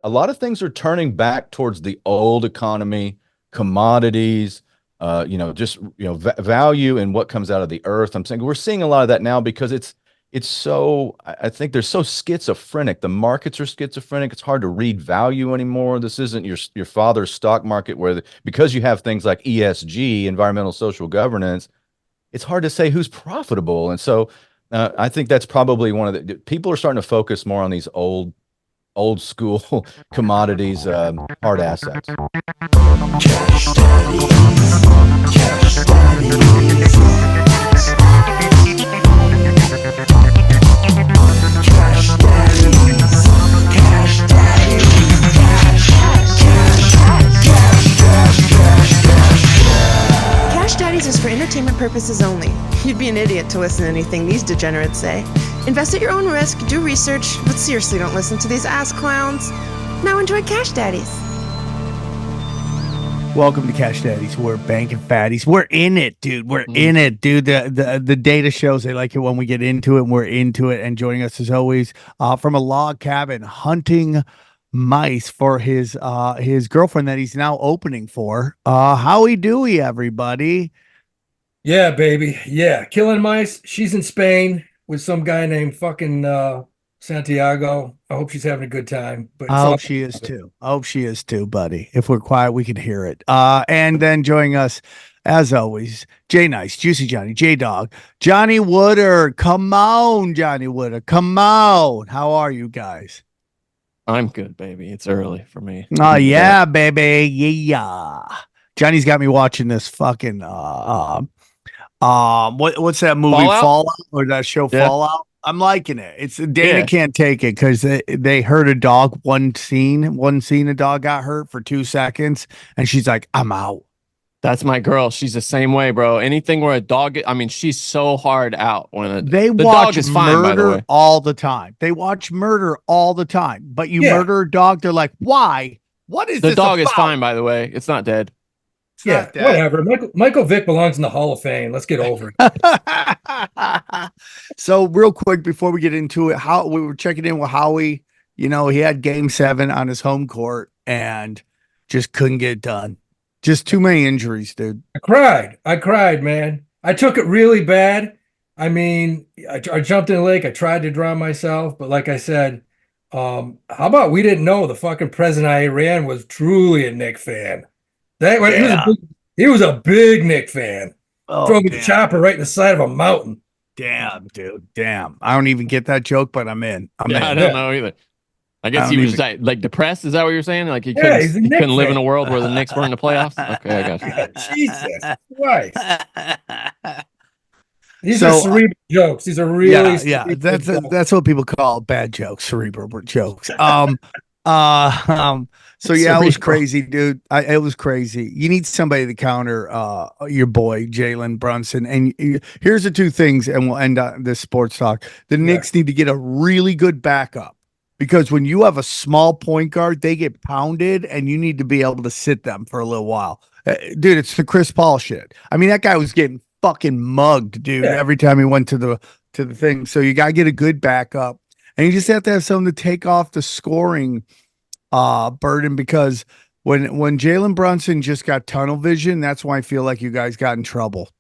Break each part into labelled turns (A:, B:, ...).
A: a lot of things are turning back towards the old economy, commodities, just value and what comes out of the earth. I'm saying we're seeing a lot of that now because it's so I think they're so schizophrenic. The markets are schizophrenic. It's hard to read value anymore. This isn't your father's stock market because you have things like ESG, environmental social governance, it's hard to say who's profitable. And so I think that's probably one of the people are starting to focus more on these old school commodities, hard assets.
B: Cash Daddies, Cash Daddies, Cash Daddies, Cash Daddies,
C: Cash Daddies is for entertainment purposes only. You'd be an idiot to listen to anything these degenerates say. Invest at your own risk, do research, but seriously don't listen to these ass clowns. Now enjoy Cash Daddies.
D: Welcome to Cash Daddies. We're banking fatties. We're in it, dude. We're in it, dude. The data shows they like it when we get into it, and we're into it. And joining us as always from a log cabin hunting mice for his girlfriend that he's now opening for. Howie Dewey, everybody.
E: Yeah, baby. Yeah, killing mice. She's in Spain with some guy named fucking Santiago. I hope she's having a good time. But
D: I hope she is too. I hope she is too, buddy. If we're quiet, we can hear it. And then joining us, as always, Jay Nice, Juicy Johnny, J Dog, Johnny Woodard. Come on, Johnny Woodard. Come on. How are you guys?
F: I'm good, baby. It's early for me.
D: Oh yeah, baby. Yeah. Johnny's got me watching this fucking what's that movie Fallout, or that show Fallout? I'm liking it. It's Dana can't take it because they hurt a dog. One scene, a dog got hurt for 2 seconds, and she's like, "I'm out."
F: That's my girl. She's the same way, bro. Anything where a dog, I mean, she's so hard out when
D: the
F: dog is fine, by the way.
D: All the time. They watch murder all the time. But you murder a dog, they're like, "Why? What is
F: the
D: this
F: dog
D: about?"
F: is fine, by the way. It's not dead.
E: Yeah, whatever. Michael Vick belongs in the Hall of Fame. Let's get over
D: it. So real quick before we get into it, how we were checking in with Howie. You know, he had Game 7 on his home court and just couldn't get it done. Just too many injuries, dude.
E: I cried, man. I took it really bad. I mean, I jumped in the lake. I tried to drown myself, but like I said, how about we didn't know the fucking president of Iran was truly a Knicks fan? He was a big Knicks fan. Drove the chopper right in the side of a mountain.
D: Damn, dude. Damn. I don't even get that joke, but I'm in.
F: I don't know either. I guess he was like depressed. Is that what you're saying? Like he couldn't live in a world where the Knicks were in the playoffs? Okay, I got you.
E: Jesus Christ. These are cerebral jokes. These are really
D: that's what people call bad jokes, cerebral jokes. So yeah, it was crazy, dude. It was crazy. You need somebody to counter your boy Jalen Brunson. And here's the two things, and we'll end on this sports talk. The Knicks need to get a really good backup because when you have a small point guard, they get pounded, and you need to be able to sit them for a little while. Dude, it's the Chris Paul shit. I mean, that guy was getting fucking mugged, dude, every time he went to the thing. So you gotta get a good backup, and you just have to have someone to take off the scoring burden, because when Jalen Brunson just got tunnel vision, that's why I feel like you guys got in trouble.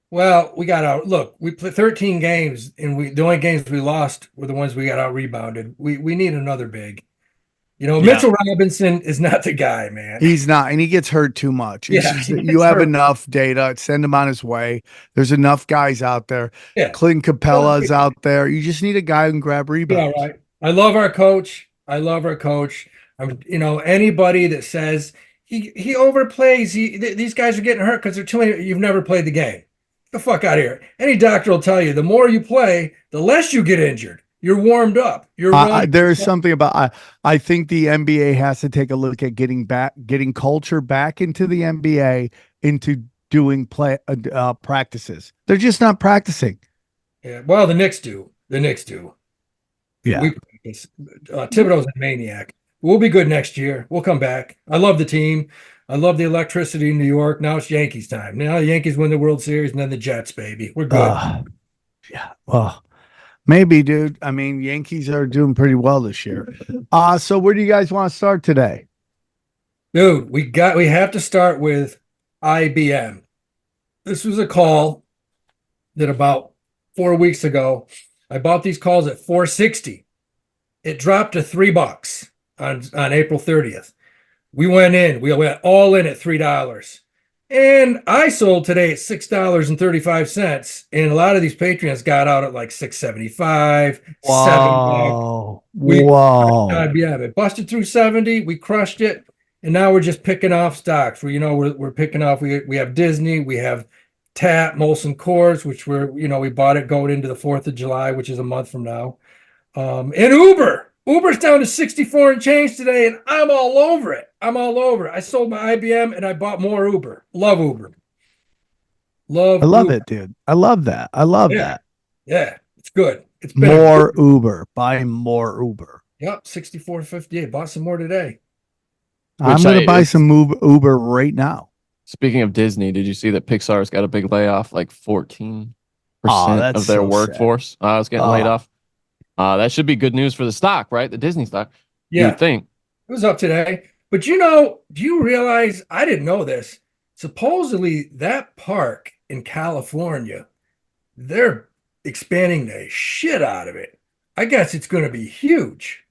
E: Well, we got out. Look, we played 13 games, and the only games we lost were the ones we got out rebounded. We need another big. Mitchell Robinson is not the guy, man.
D: He's not, and he gets hurt too much. You have enough data. Send him on his way. There's enough guys out there. Yeah. Clint Capella's out there. You just need a guy who can grab rebounds.
E: Yeah, right. I love our coach. Anybody that says he overplays, these guys are getting hurt because they're too many. You've never played the game. Get the fuck out of here. Any doctor will tell you the more you play, the less you get injured. You're warmed up.
D: There is something about I think the NBA has to take a look at getting culture back into the NBA, into doing practices. They're just not practicing.
E: Yeah, well, the Knicks do.
D: Yeah,
E: we practice. Thibodeau's a maniac. We'll be good next year. We'll come back. I love the team. I love the electricity in New York. Now it's Yankees time. Now the Yankees win the World Series, and then the Jets, baby. We're good.
D: Yeah. Well, Maybe, dude. I mean, Yankees are doing pretty well this year. So where do you guys want to start today?
E: Dude, we have to start with IBM. This was a call that about 4 weeks ago, I bought these calls at 460. It dropped to $3 on April 30th. We went all in at $3. And I sold today at $6.35. And a lot of these Patreons got out at like $6.75, $7.
D: Whoa.
E: We
D: Whoa.
E: IBM. It busted through 70. We crushed it. And now we're just picking off stocks. We're picking off. We have Disney, we have TAP, Molson Coors, which we bought it going into the 4th of July, which is a month from now. And Uber's down to 64 and change today, and I'm all over it. I sold my IBM and I bought more Uber. Love Uber.
D: I love
E: Uber.
D: it, dude. I love that. I love that.
E: Yeah, it's good. It's been
D: More Uber. Buy more Uber.
E: Yep, 64.58. Bought some more today.
D: I'm going to buy some Uber right now.
F: Speaking of Disney, did you see that Pixar's got a big layoff? Like 14%
D: that's
F: of their
D: so
F: workforce is getting laid off. That should be good news for the stock, right? The Disney stock.
E: Yeah.
F: You would think.
E: It was up today. But do you realize, I didn't know this, supposedly that park in California, they're expanding the shit out of it. I guess it's going to be huge.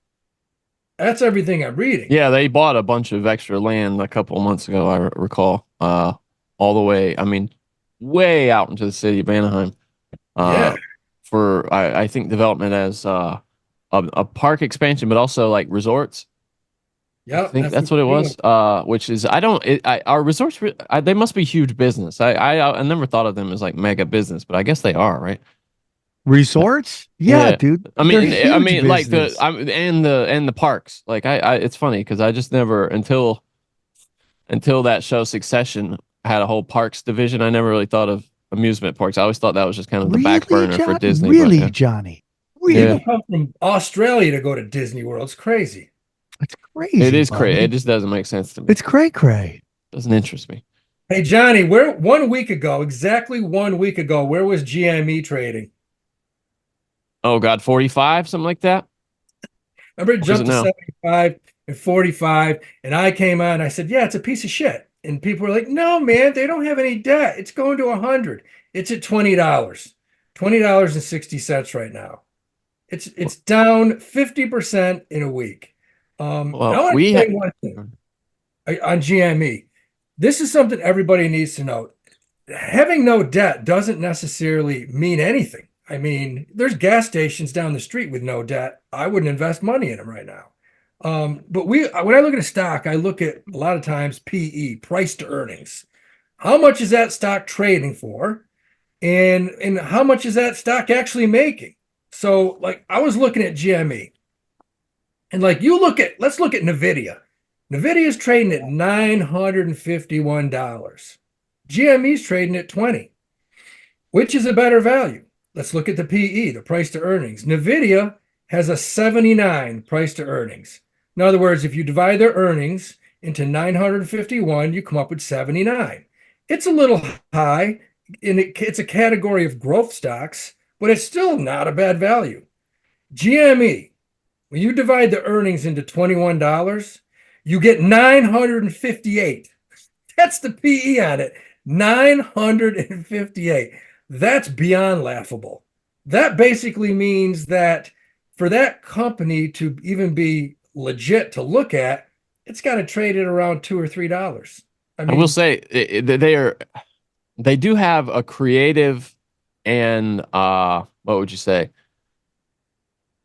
E: That's everything I'm reading.
F: Yeah, they bought a bunch of extra land a couple of months ago, I recall. All the way, way out into the city of Anaheim. For I think development as a park expansion, but also like resorts.
E: Yeah,
F: I think that's what it was. Which is our resorts they must be huge business. I never thought of them as like mega business, but I guess they are, right?
D: Resorts? Yeah, dude.
F: Like the parks. Like it's funny because I just never until that show Succession had a whole parks division. I never really thought of amusement parks. I always thought that was just kind of the back burner for Disney.
D: Really, Johnny?
E: Really? People come from Australia to go to Disney World. It's crazy.
D: It's crazy.
F: It is crazy. It just doesn't make sense to me.
D: It's cray.
F: Doesn't interest me.
E: Hey, Johnny, exactly 1 week ago, where was GME trading?
F: Oh, God, 45, something like that?
E: Remember it jumped to 75 and 45, and I came on and I said, yeah, it's a piece of shit. And people were like, no, man, they don't have any debt. It's going to 100. It's at $20. $20.60 right now. It's down 50% in a week. I want to say one thing on GME. This is something everybody needs to know. Having no debt doesn't necessarily mean anything. I mean, there's gas stations down the street with no debt. I wouldn't invest money in them right now. But when I look at a stock, I look at a lot of times PE, price to earnings. How much is that stock trading for? And how much is that stock actually making? So like I was looking at GME and like let's look at NVIDIA. NVIDIA is trading at $951. GME is trading at 20. Which is a better value? Let's look at the PE, the price to earnings. NVIDIA has a 79 price to earnings. In other words, if you divide their earnings into 951, you come up with 79. It's a little high, and it's a category of growth stocks, but it's still not a bad value. GME, when you divide the earnings into $21, you get 958. That's the PE on it, 958. That's beyond laughable. That basically means that for that company to even be legit to look at, it's got to trade at around $2 or $3.
F: I will say they do have a creative and what would you say?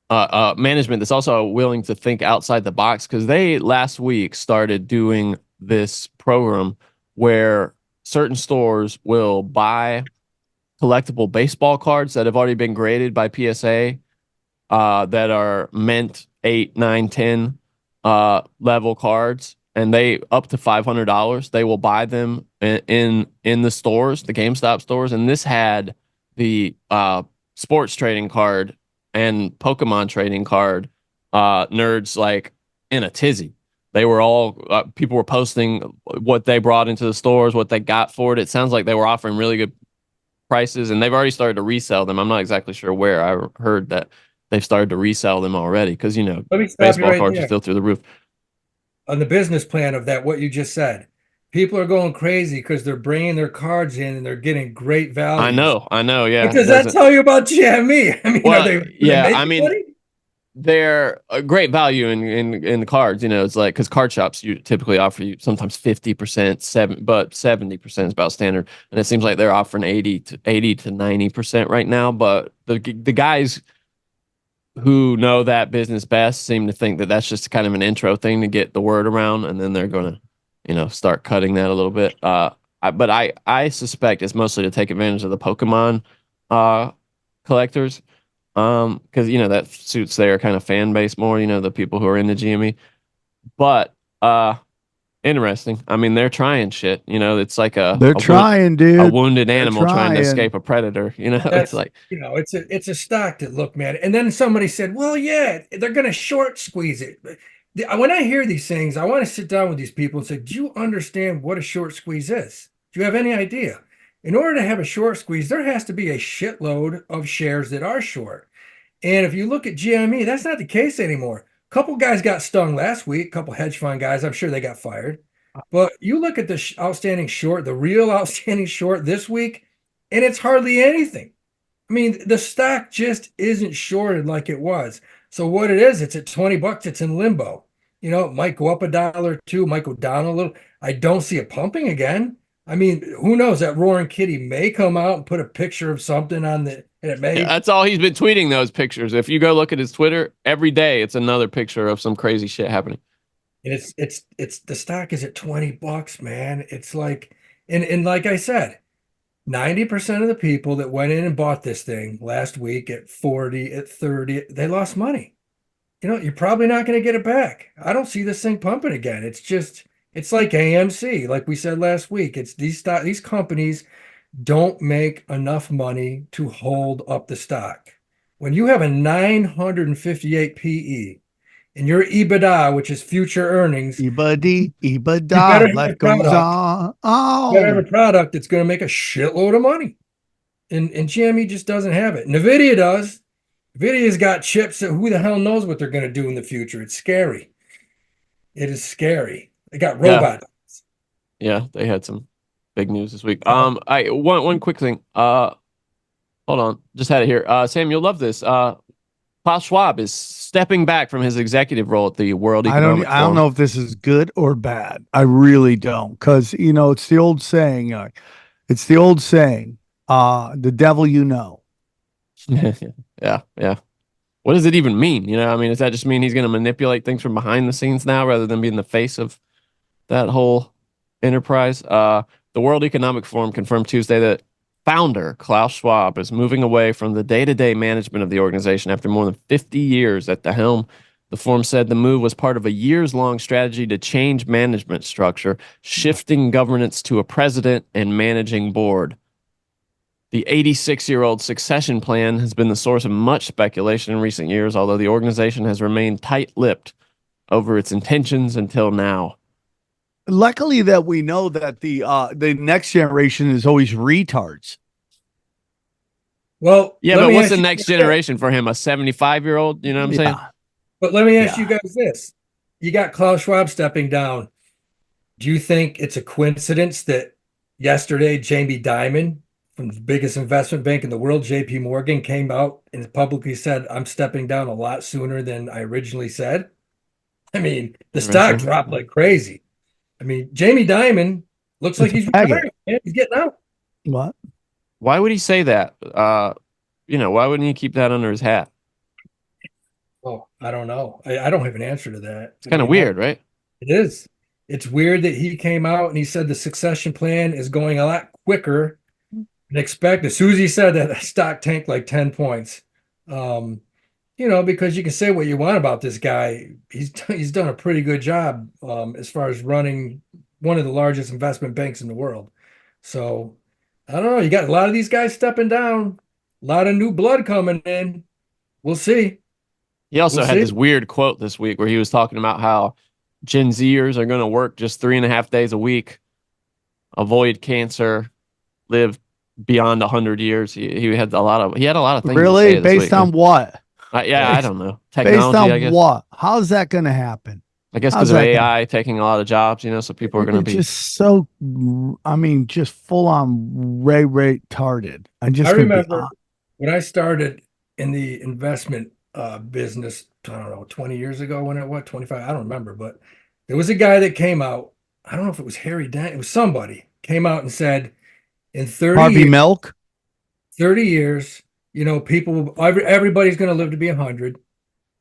F: Management that's also willing to think outside the box, because they last week started doing this program where certain stores will buy collectible baseball cards that have already been graded by PSA that are meant 8, 9, 10 level cards, and they up to $500. They will buy them in the stores, the GameStop stores, and this had the sports trading card and Pokemon trading card nerds like in a tizzy. They were all people were posting what they brought into the stores, what they got for it. It sounds like they were offering really good prices, and they've already started to resell them. I'm not exactly sure where. I heard that they've started to resell them already because
E: Let me stop you
F: baseball
E: right
F: cards are
E: there.
F: still through the roof.
E: On the business plan of that, what you just said, people are going crazy because they're bringing their cards in and they're getting great values.
F: I know. Yeah.
E: What does that tell you about GME? I mean,
F: Well,
E: are they
F: yeah,
E: making
F: I mean,
E: money?
F: they're a great value in the cards. It's like because card shops you typically offer you sometimes 50%, but 70% is about standard, and it seems like they're offering 80 to 90% right now. But the guys who know that business best seem to think that that's just kind of an intro thing to get the word around, and then they're going to, start cutting that a little bit. But I suspect it's mostly to take advantage of the Pokemon collectors, because that suits their kind of fan base more. The people who are into GME. But interesting. I mean, they're trying shit. It's like
D: They're trying, dude.
F: a wounded
D: They're
F: animal trying to
D: trying.
F: escape a predator. It's
E: That's
F: like
E: it's a stock that look, man. And then somebody said, well, yeah, they're gonna short squeeze it. When I hear these things, I want to sit down with these people and say, do you understand what a short squeeze is? Do you have any idea? In order to have a short squeeze, there has to be a shitload of shares that are short. And if you look at GME, that's not the case anymore. A couple guys got stung last week, a couple hedge fund guys. I'm sure they got fired. But you look at the outstanding short, the real outstanding short this week, and it's hardly anything. I mean, the stock just isn't shorted like it was. So what it is, it's at $20. It's in limbo. It might go up $1 or $2, might go down a little. I don't see it pumping again. I mean, who knows? That roaring kitty may come out and put a picture of something on the, and it may.
F: Yeah, that's all he's been tweeting, those pictures. If you go look at his Twitter, every day it's another picture of some crazy shit happening.
E: And it's the stock is at $20, man. It's like, and like I said, 90% of the people that went in and bought this thing last week at 40, at 30, they lost money. You're probably not going to get it back. I don't see this thing pumping again. It's like AMC, like we said last week. It's these companies don't make enough money to hold up the stock. When you have a 958 PE and your EBITDA, which is future earnings,
D: EBITDA, life goes on.
E: You better have a product that's going to make a shitload of money. And GME just doesn't have it. NVIDIA does. NVIDIA's got chips that who the hell knows what they're going to do in the future. It's scary. It is scary. They got robots.
F: Yeah, they had some big news this week. One quick thing. Hold on, just had it here. Sam, you'll love this. Klaus Schwab is stepping back from his executive role at the World Economic Forum.
D: I don't know if this is good or bad. I really don't, because it's the old saying. The devil you know.
F: Yeah. What does it even mean? I mean, does that just mean he's going to manipulate things from behind the scenes now rather than being the face of that whole enterprise? The World Economic Forum confirmed Tuesday that founder Klaus Schwab is moving away from the day-to-day management of the organization after more than 50 years at the helm. The forum said the move was part of a years-long strategy to change management structure, shifting governance to a president and managing board. The 86-year-old succession plan has been the source of much speculation in recent years, although the organization has remained tight-lipped over its intentions until now.
D: Luckily that we know that the next generation is always retards.
E: Well,
F: yeah, but what's the next generation for him? A 75-year-old? You know what I'm saying?
E: But let me ask you guys this. You got Klaus Schwab stepping down. Do you think it's a coincidence that yesterday Jamie Dimon from the biggest investment bank in the world, JP Morgan, came out and publicly said, I'm stepping down a lot sooner than I originally said? I mean, the stock dropped like crazy. I mean, Jamie Dimon looks like he's retiring. He's getting out.
D: What?
F: Why would he say that? Why wouldn't he keep that under his hat?
E: Oh, I don't know. I don't have an answer to that.
F: It's kind of weird, right?
E: It is. It's weird that he came out and he said the succession plan is going a lot quicker than expected. As soon as he said that, the stock tanked like 10 points. Because you can say what you want about this guy. He's done a pretty good job as far as running one of the largest investment banks in the world. So I don't know. You got a lot of these guys stepping down, a lot of new blood coming in. We'll see.
F: He also had this weird quote this week where he was talking about how Gen Zers are going to work just 3.5 days a week, avoid cancer, live beyond 100 years. He had a lot of things to
D: Really?
F: say this
D: Based
F: week.
D: on what?
F: Yeah, I
D: Based-
F: don't know.
D: Based
F: Technology, I
D: on
F: guess.
D: what? How's that going to happen?
F: I guess
D: How's
F: because of
D: that gonna-
F: AI taking a lot of jobs, so people are going to
D: It's
F: be.
D: just so, I mean, just full on ray retarded.
E: I remember when I started in the investment business, I don't know, 20 years ago, when it was 25, I don't remember, but there was a guy that came out. I don't know if it was Harry Dent, it was somebody came out and said, in 30
D: Harvey
E: years,
D: Milk.
E: 30 years, everybody's going to live to be 100.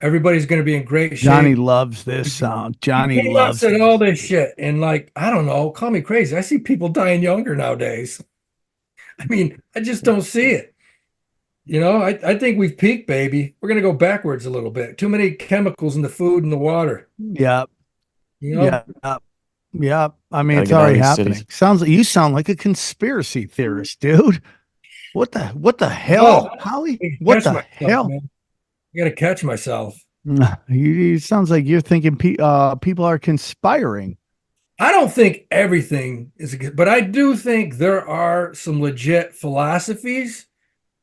E: Everybody's going to be in great shape.
D: Johnny loves this sound. Johnny
E: He came out and
D: loves
E: said all this shit, and like, I don't know, call me crazy. I see people dying younger nowadays. I mean, I just don't see it. I think we've peaked, baby. We're gonna go backwards a little bit. Too many chemicals in the food and the water.
D: Yep. Yep. Yep. I mean,
F: Gotta
D: it's
F: get out of
D: already
F: these
D: happening.
F: cities.
D: You sound like a conspiracy theorist, dude. What the hell, Howie? What the hell?
E: Man. I gotta catch myself.
D: It sounds like you're thinking people are conspiring.
E: I don't think everything is, but I do think there are some legit philosophies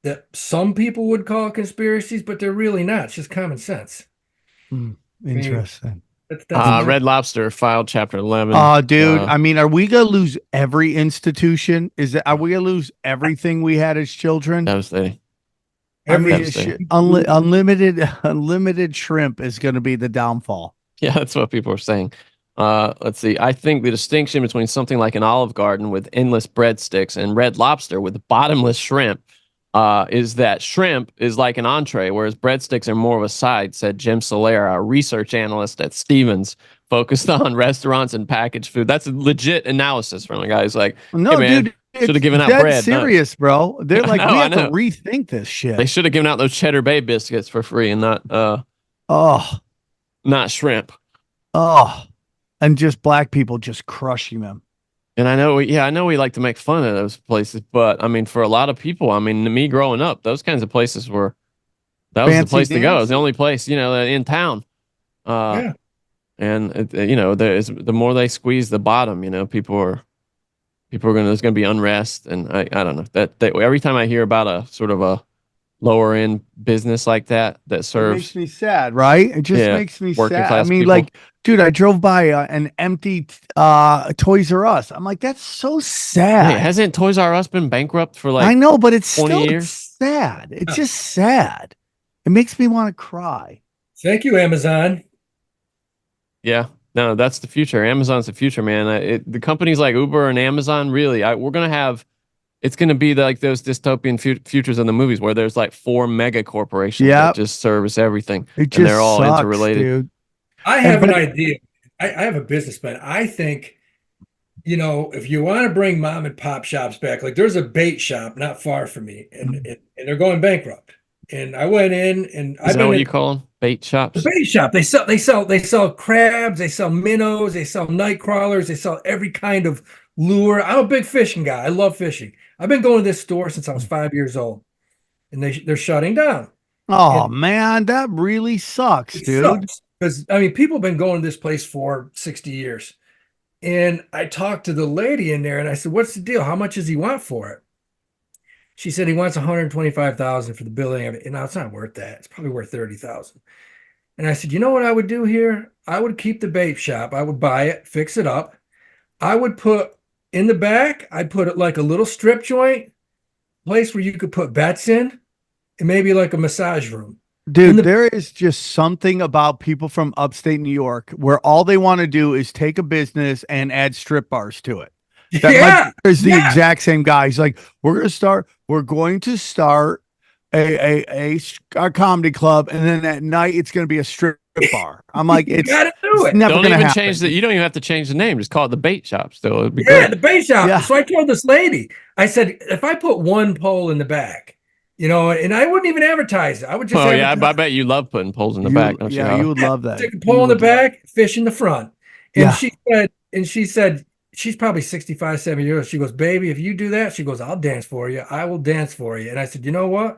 E: that some people would call conspiracies, but they're really not. It's just common sense.
D: Interesting.
E: That's
F: Red Lobster filed Chapter 11.
D: Dude, I mean, are we gonna lose every institution? Are we gonna lose everything we had as children?
F: Devastating.
D: I mean,
F: Devastating.
D: unlimited shrimp is going to be the downfall.
F: Yeah, that's what people are saying. Let's see. I think the distinction between something like an Olive Garden with endless breadsticks and Red Lobster with bottomless shrimp is that shrimp is like an entree, whereas breadsticks are more of a side, said Jim Solera, a research analyst at Stevens, focused on restaurants and packaged food. That's a legit analysis from a guy who's like,
D: No,
F: hey, man,
D: dude,
F: should have given out
D: dead
F: bread.
D: serious, bro. They're like,
F: know,
D: we
F: I
D: have to
F: know.
D: rethink this shit.
F: They should have given out those Cheddar Bay biscuits for free and not shrimp.
D: And just black people just crushing them.
F: And I know we like to make fun of those places, but I mean, for a lot of people, I mean, me growing up, those kinds of places that was the place to go. It was the only place, in town.
E: Yeah.
F: And the more they squeeze the bottom, there's going to be unrest, and I don't know that every time I hear about a sort of a lower end business like that
D: It
F: serves
D: makes me sad, right? It just makes me
F: working
D: sad. I
F: class
D: mean,
F: people.
D: like, dude, I drove by an empty Toys R Us. I'm like, that's so sad.
F: Wait, hasn't Toys R Us been bankrupt for like
D: I know, but it's
F: 20
D: still
F: years?
D: sad. It's just sad. It makes me want to cry.
E: Thank you, Amazon.
F: Yeah, no, that's the future. Amazon's the future, man. The companies like Uber and Amazon, really, we're gonna have. It's gonna be like those dystopian futures in the movies where there's like 4 mega corporations that just service everything,
D: It just
F: and they're all
D: sucks,
F: interrelated.
D: dude.
E: I have an idea. I have a business plan. I think, if you want to bring mom and pop shops back, like there's a bait shop not far from me, and they're going bankrupt. And I went in, and
F: Is that what you call them? Bait shops?
E: The bait shop. They sell crabs, they sell minnows, they sell night crawlers, they sell every kind of lure. I'm a big fishing guy. I love fishing. I've been going to this store since I was 5 years old, and they're shutting down.
D: Oh man, that really sucks, dude.
E: Because I mean, people have been going to this place for 60 years. And I talked to the lady in there and I said, "What's the deal? How much does he want for it?" She said he wants $125,000 for the building of it. And now it's not worth that. It's probably worth $30,000. And I said, "You know what I would do here? I would keep the bait shop. I would buy it, fix it up. I would put in the back, I'd put it like a little strip joint, place where you could put bets in, and maybe like a massage room."
D: Dude, there is just something about people from upstate New York where all they want to do is take a business and add strip bars to it. That is the exact same guy. He's like, we're going to start a comedy club, and then at night it's going to be a strip bar. I'm like, it's
E: gotta do it.
D: never going to happen.
F: You don't even have to change the name. Just call it the bait shop. Still, it'd be
E: the
F: great.
E: bait shop.
D: Yeah.
E: So I told this lady, I said, if I put one pole in the back, and I wouldn't even advertise it. I would just.
F: Oh yeah, I bet you love putting poles in the back. Don't you?
D: Yeah, you would love that.
E: Stick a pole in the back, fish in the front. And she said, she's probably 65, 70 years old. She goes, "Baby, if you do that," she goes, "I'll dance for you. I will dance for you." And I said, "You know what?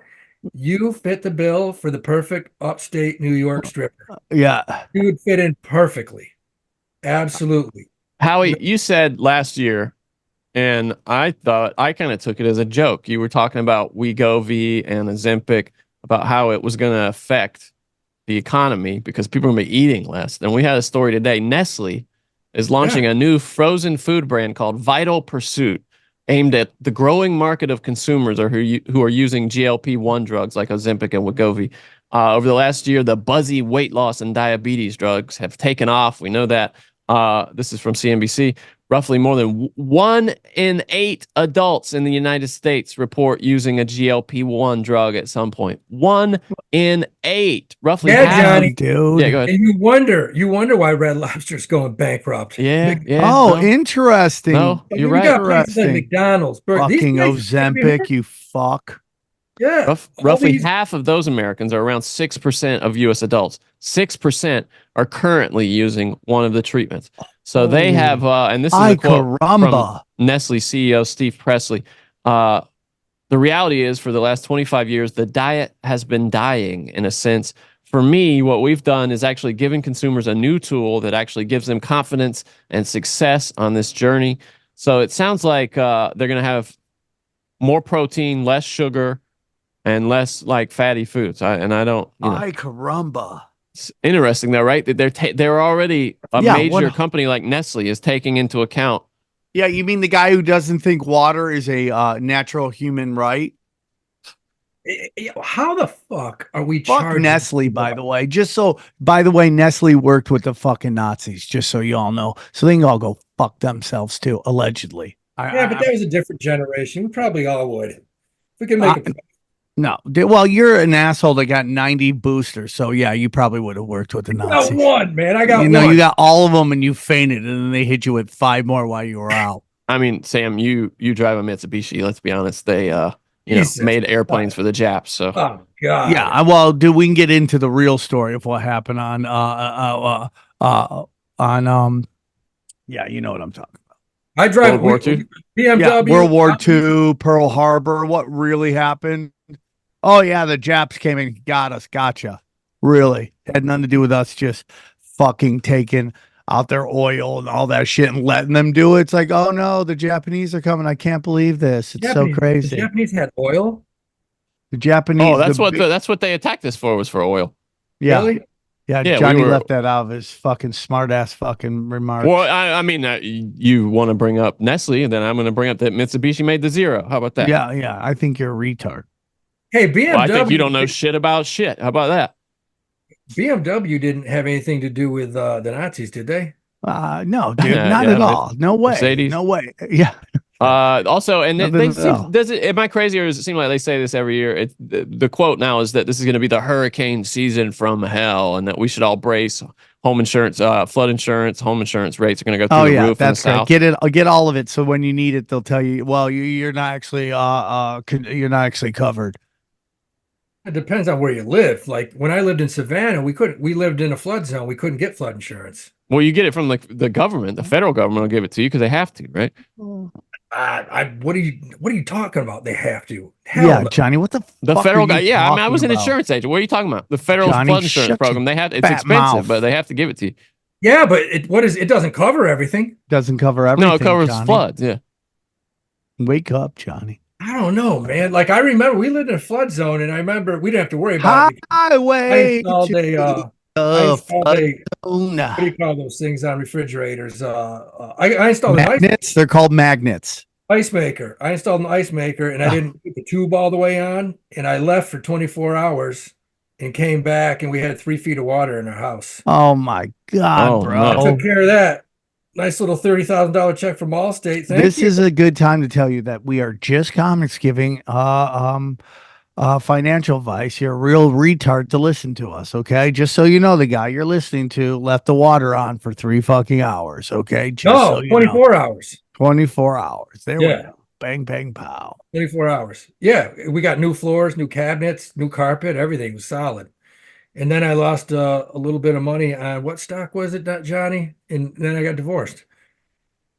E: You fit the bill for the perfect upstate New York stripper.
D: Yeah.
E: You would fit in perfectly. Absolutely."
F: Howie, you said last year, And I thought, I kind of took it as a joke. You were talking about Wegovy and Ozempic, about how it was going to affect the economy because people are going to be eating less. And we had a story today. Nestle is launching a new frozen food brand called Vital Pursuit, aimed at the growing market of consumers or who are using GLP-1 drugs like Ozempic and Wegovy. Over the last year, the buzzy weight loss and diabetes drugs have taken off. We know that. This is from CNBC. Roughly more than 1 in 8 adults in the United States report using a GLP-1 drug at some point. 1 in 8. Roughly
E: Yeah,
F: half.
E: Johnny.
D: Dude.
F: Yeah, go ahead.
E: And you wonder why Red Lobster's going bankrupt.
F: Yeah, yeah.
D: Oh,
F: no,
D: interesting.
F: no,
E: I mean,
F: you're
E: you
F: right.
E: got places like
D: Interesting.
E: McDonald's. These
D: Fucking
E: places can't be
D: Ozempic,
E: hurt.
D: you fuck.
E: Yeah.
F: Roughly
E: these-
F: half of those Americans are around 6% of U.S. adults. 6% are currently using one of the treatments. So they have, and this is
D: Ay
F: a quote
D: caramba.
F: from Nestle CEO Steve Presley. The reality is, for the last 25 years, the diet has been dying in a sense. For me, what we've done is actually giving consumers a new tool that actually gives them confidence and success on this journey. So it sounds like they're going to have more protein, less sugar, and less like fatty foods. I don't,
D: Ay caramba.
F: it's interesting though, right? That they're already a
D: Yeah,
F: major
D: what-
F: company like Nestle is taking into account.
D: Yeah, you mean the guy who doesn't think water is a natural human right?
E: How the fuck are we
D: Fuck
E: charging?
D: Nestle, by the way. By the way, Nestle worked with the fucking Nazis, just so you all know. So they can all go fuck themselves too, allegedly.
E: Yeah, but that was a different generation. We probably all would. If we can make it.
D: No, well, you're an asshole that got 90 boosters, so yeah, you probably would have worked with the
E: I got
D: Nazis.
E: one, man. I got
D: You know,
E: one.
D: you got all of them, and you fainted, and then they hit you with 5 more while you were out.
F: I mean, Sam, you drive a Mitsubishi. Let's be honest. They
E: Jesus.
F: made airplanes for the Japs. So
E: Oh God.
D: Yeah, well, dude, we can get into the real story of what happened on yeah, you know what I'm talking about.
E: I drive
F: World War II?
E: BMW.
D: Yeah, World War II, Pearl Harbor, what really happened? Oh yeah, the Japs came and got us. Gotcha. Really, had nothing to do with us just fucking taking out their oil and all that shit and letting them do it. It's like, oh no, the Japanese are coming. I can't believe this. It's so crazy.
E: The Japanese had oil.
D: The Japanese.
F: that's what they attacked us for, was for oil.
D: Yeah,
E: Really?
D: yeah.
F: Yeah, we
D: Johnny
F: were-
D: left that out of his fucking smart ass fucking remarks.
F: Well, I mean, you want to bring up Nestle, and then I'm going to bring up that Mitsubishi made the Zero. How about that?
D: Yeah, yeah. I think you're a retard.
E: Hey, BMW.
F: Well, I think you don't know shit about shit. How about that?
E: BMW didn't have anything to do with the Nazis, did they?
D: No, dude, not
F: Yeah,
D: at all. No way.
F: Mercedes.
D: No way. Yeah.
F: Also, and
D: Nothing at all.
F: does it? Am I crazy, or does it seem like they say this every year? The quote now is that this is going to be the hurricane season from hell, and that we should all brace. Home insurance, flood insurance, home insurance rates are going to go through the roof
D: that's
F: in the
D: right.
F: south.
D: Get it. I'll get all of it. So when you need it, they'll tell you. Well, you're not actually you're not actually covered.
E: It depends on where you live. Like when I lived in Savannah, we lived in a flood zone. We couldn't get flood insurance.
F: Well, you get it from the government. The federal government will give it to you because they have to, right?
E: What are you talking about? They have to. Hell
D: Yeah,
E: no.
D: Johnny. What the
F: The
D: fuck
F: federal
D: are
F: guy.
D: you
F: Yeah, I mean, I was an
D: talking about?
F: insurance agent. What are you talking about? The federal
D: Johnny,
F: flood insurance
D: shut
F: program. They have. It's
D: fat
F: expensive,
D: mouth.
F: but they have to give it to you.
E: Yeah, but it doesn't cover everything.
D: Doesn't cover everything.
F: No, it covers
D: Johnny.
F: floods. Yeah.
D: Wake up, Johnny.
E: I don't know, man. Like I remember we lived in a flood zone, and I remember we didn't have to worry about it. I
D: Highway.
E: installed
D: to
E: a
D: the
E: what do
D: Fudona.
E: you call those things on refrigerators? I installed an
D: Magnets. They're called magnets.
E: ice maker. I installed an ice maker, and I didn't put the tube all the way on, and I left for 24 hours and came back, and we had 3 feet of water in our house.
D: Oh my god,
F: Oh,
D: bro.
F: no.
E: Took care of that. Nice little $30,000 check from Allstate. Thank
D: This
E: you.
D: is a good time to tell you that we are just comics giving financial advice. You're a real retard to listen to us, okay? Just so you know, the guy you're listening to left the water on for 3 fucking hours, okay? Just
E: no,
D: so you
E: 24 hours.
D: 24 hours. There we
E: Yeah.
D: go. Bang, bang, pow.
E: 24 hours. Yeah, we got new floors, new cabinets, new carpet. Everything was solid. And then I lost a little bit of money on what stock was it, Johnny? And then I got divorced.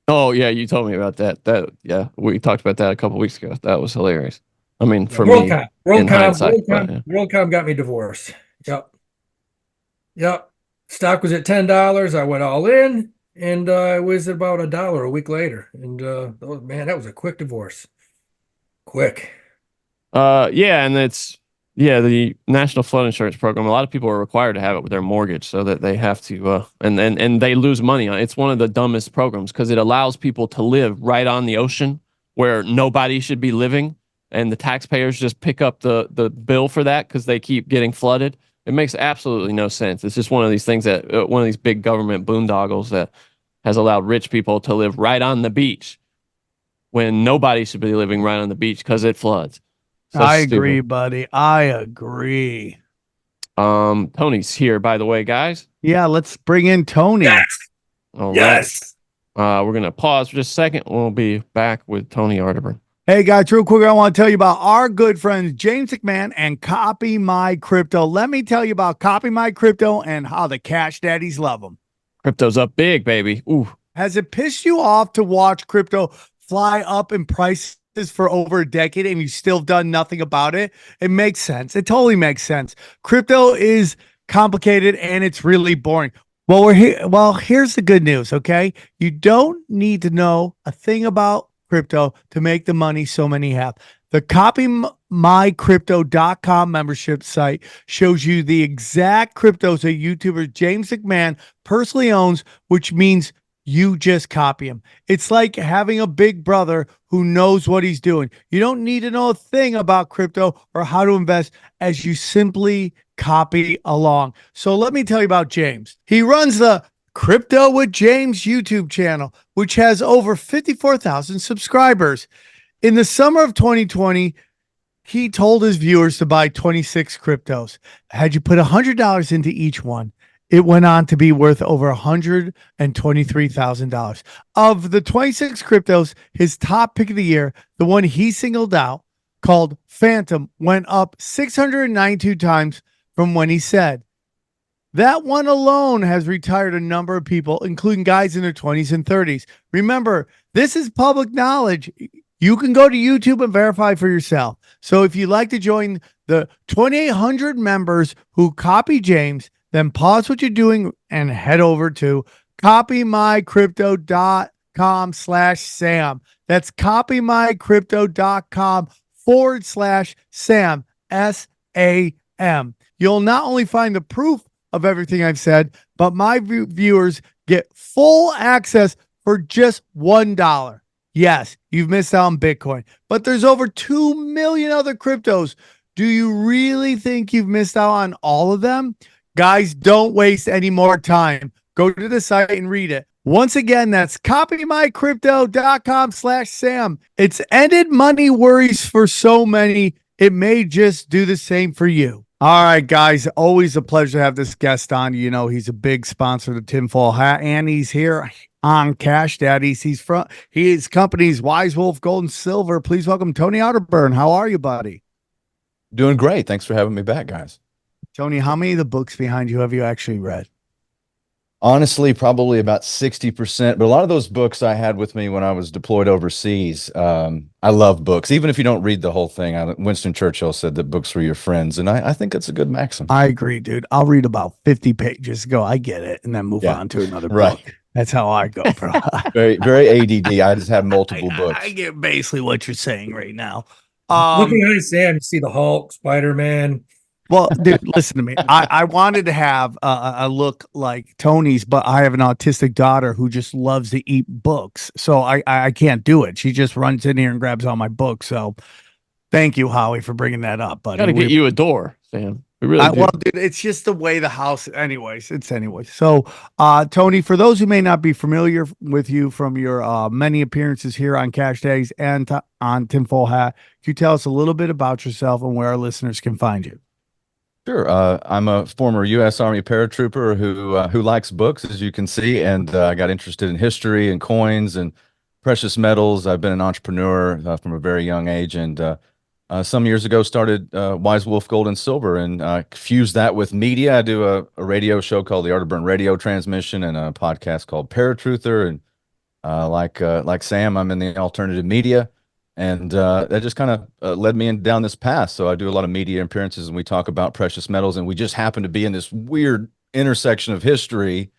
F: Oh yeah, you told me about that. Yeah, we talked about that a couple weeks ago. That was hilarious. I mean, for me, in hindsight, but, yeah.
E: WorldCom got me divorced. Yep. Stock was at $10. I went all in. and it was about $1 a week later. And man, that was a quick divorce. Quick.
F: Yeah, and the National Flood Insurance Program. A lot of people are required to have it with their mortgage, so that they have to, and they lose money on it. It's one of the dumbest programs because it allows people to live right on the ocean where nobody should be living, and the taxpayers just pick up the bill for that because they keep getting flooded. It makes absolutely no sense. It's just one of these things that one of these big government boondoggles that has allowed rich people to live right on the beach when nobody should be living right on the beach because it floods. So
D: I
F: stupid.
D: agree, buddy. I agree.
F: Tony's here, by the way, guys.
D: Yeah, let's bring in Tony.
F: All right.
E: Yes.
F: We're gonna pause for just a second. We'll be back with Tony Arterburn.
D: Hey guys, real quick, I want to tell you about our good friends James McMahon and Copy My Crypto. Let me tell you about Copy My Crypto and how the Cash Daddies love them.
F: Crypto's up big, baby. Ooh.
D: Has it pissed you off to watch crypto fly up in prices for over a decade and you still have done nothing about it? It makes sense. It totally makes sense. Crypto is complicated and it's really boring. Well, we're here. Well, here's the good news. Okay. You don't need to know a thing about crypto to make the money so many have. The copymycrypto.com membership site shows you the exact cryptos that YouTuber James McMahon personally owns, which means you just copy him. It's like having a big brother who knows what he's doing. You don't need to know a thing about crypto or how to invest, as you simply copy along. So let me tell you about James. He runs the Crypto with James YouTube channel, which has over 54,000 subscribers. In the summer of 2020, he told his viewers to buy 26 cryptos. Had you put $100 into each one, it went on to be worth over $123,000. Of the 26 cryptos, his top pick of the year, the one he singled out, called Phantom, went up 692 times from when he said. That one alone has retired a number of people, including guys in their 20s and 30s. Remember, this is public knowledge. You can go to YouTube and verify for yourself. So if you'd like to join the 2,800 members who copy James, then pause what you're doing and head over to copymycrypto.com/Sam. That's copymycrypto.com/Sam, SAM. You'll not only find the proof of everything I've said, but my viewers get full access for just $1. Yes, you've missed out on Bitcoin, but there's over 2 million other cryptos. Do you really think you've missed out on all of them? Guys, don't waste any more time. Go to the site and read it. Once again, that's copymycrypto.com/Sam. It's ended money worries for so many. It may just do the same for you. All right, guys, always a pleasure to have this guest on. You know, he's a big sponsor of the Tinfoil Hat, and he's here on Cash Daddies. His company's Wise Wolf Gold and Silver. Please welcome Tony Arterburn. How are you, buddy?
A: Doing great. Thanks for having me back, guys.
D: Tony, how many of the books behind you have you actually read?
A: Honestly, probably about 60%, but a lot of those books I had with me when I was deployed overseas. I love books, even if you don't read the whole thing. Winston Churchill said that books were your friends, and I think that's a good maxim.
D: I agree, dude. I'll read about 50 pages, go, I get it, and then move on to another book. That's how I go, bro.
A: Very, very ADD. I just have multiple books.
D: I get basically what you're saying right now.
E: Look behind Sam, you see the Hulk, Spider-Man.
D: Well, dude, listen to me. I wanted to have a look like Tony's, but I have an autistic daughter who just loves to eat books. So I can't do it. She just runs in here and grabs all my books. So thank you, Howie, for bringing that up, buddy.
F: Got to get you a door, Sam. We really do.
D: Well, dude, it's just the way the house, anyways. So, Tony, for those who may not be familiar with you from your many appearances here on Cash Days and on Tinfoil Hat, can you tell us a little bit about yourself and where our listeners can find you?
A: Sure. I'm a former U.S. Army paratrooper who likes books, as you can see, and I got interested in history and coins and precious metals. I've been an entrepreneur from a very young age, and some years ago started Wise Wolf Gold and Silver, and fused that with media. I do a radio show called the Arterburn Radio Transmission and a podcast called Paratruther, and like Sam, I'm in the alternative media. And that just kind of led me down this path. So I do a lot of media appearances, and we talk about precious metals. And we just happen to be in this weird intersection of history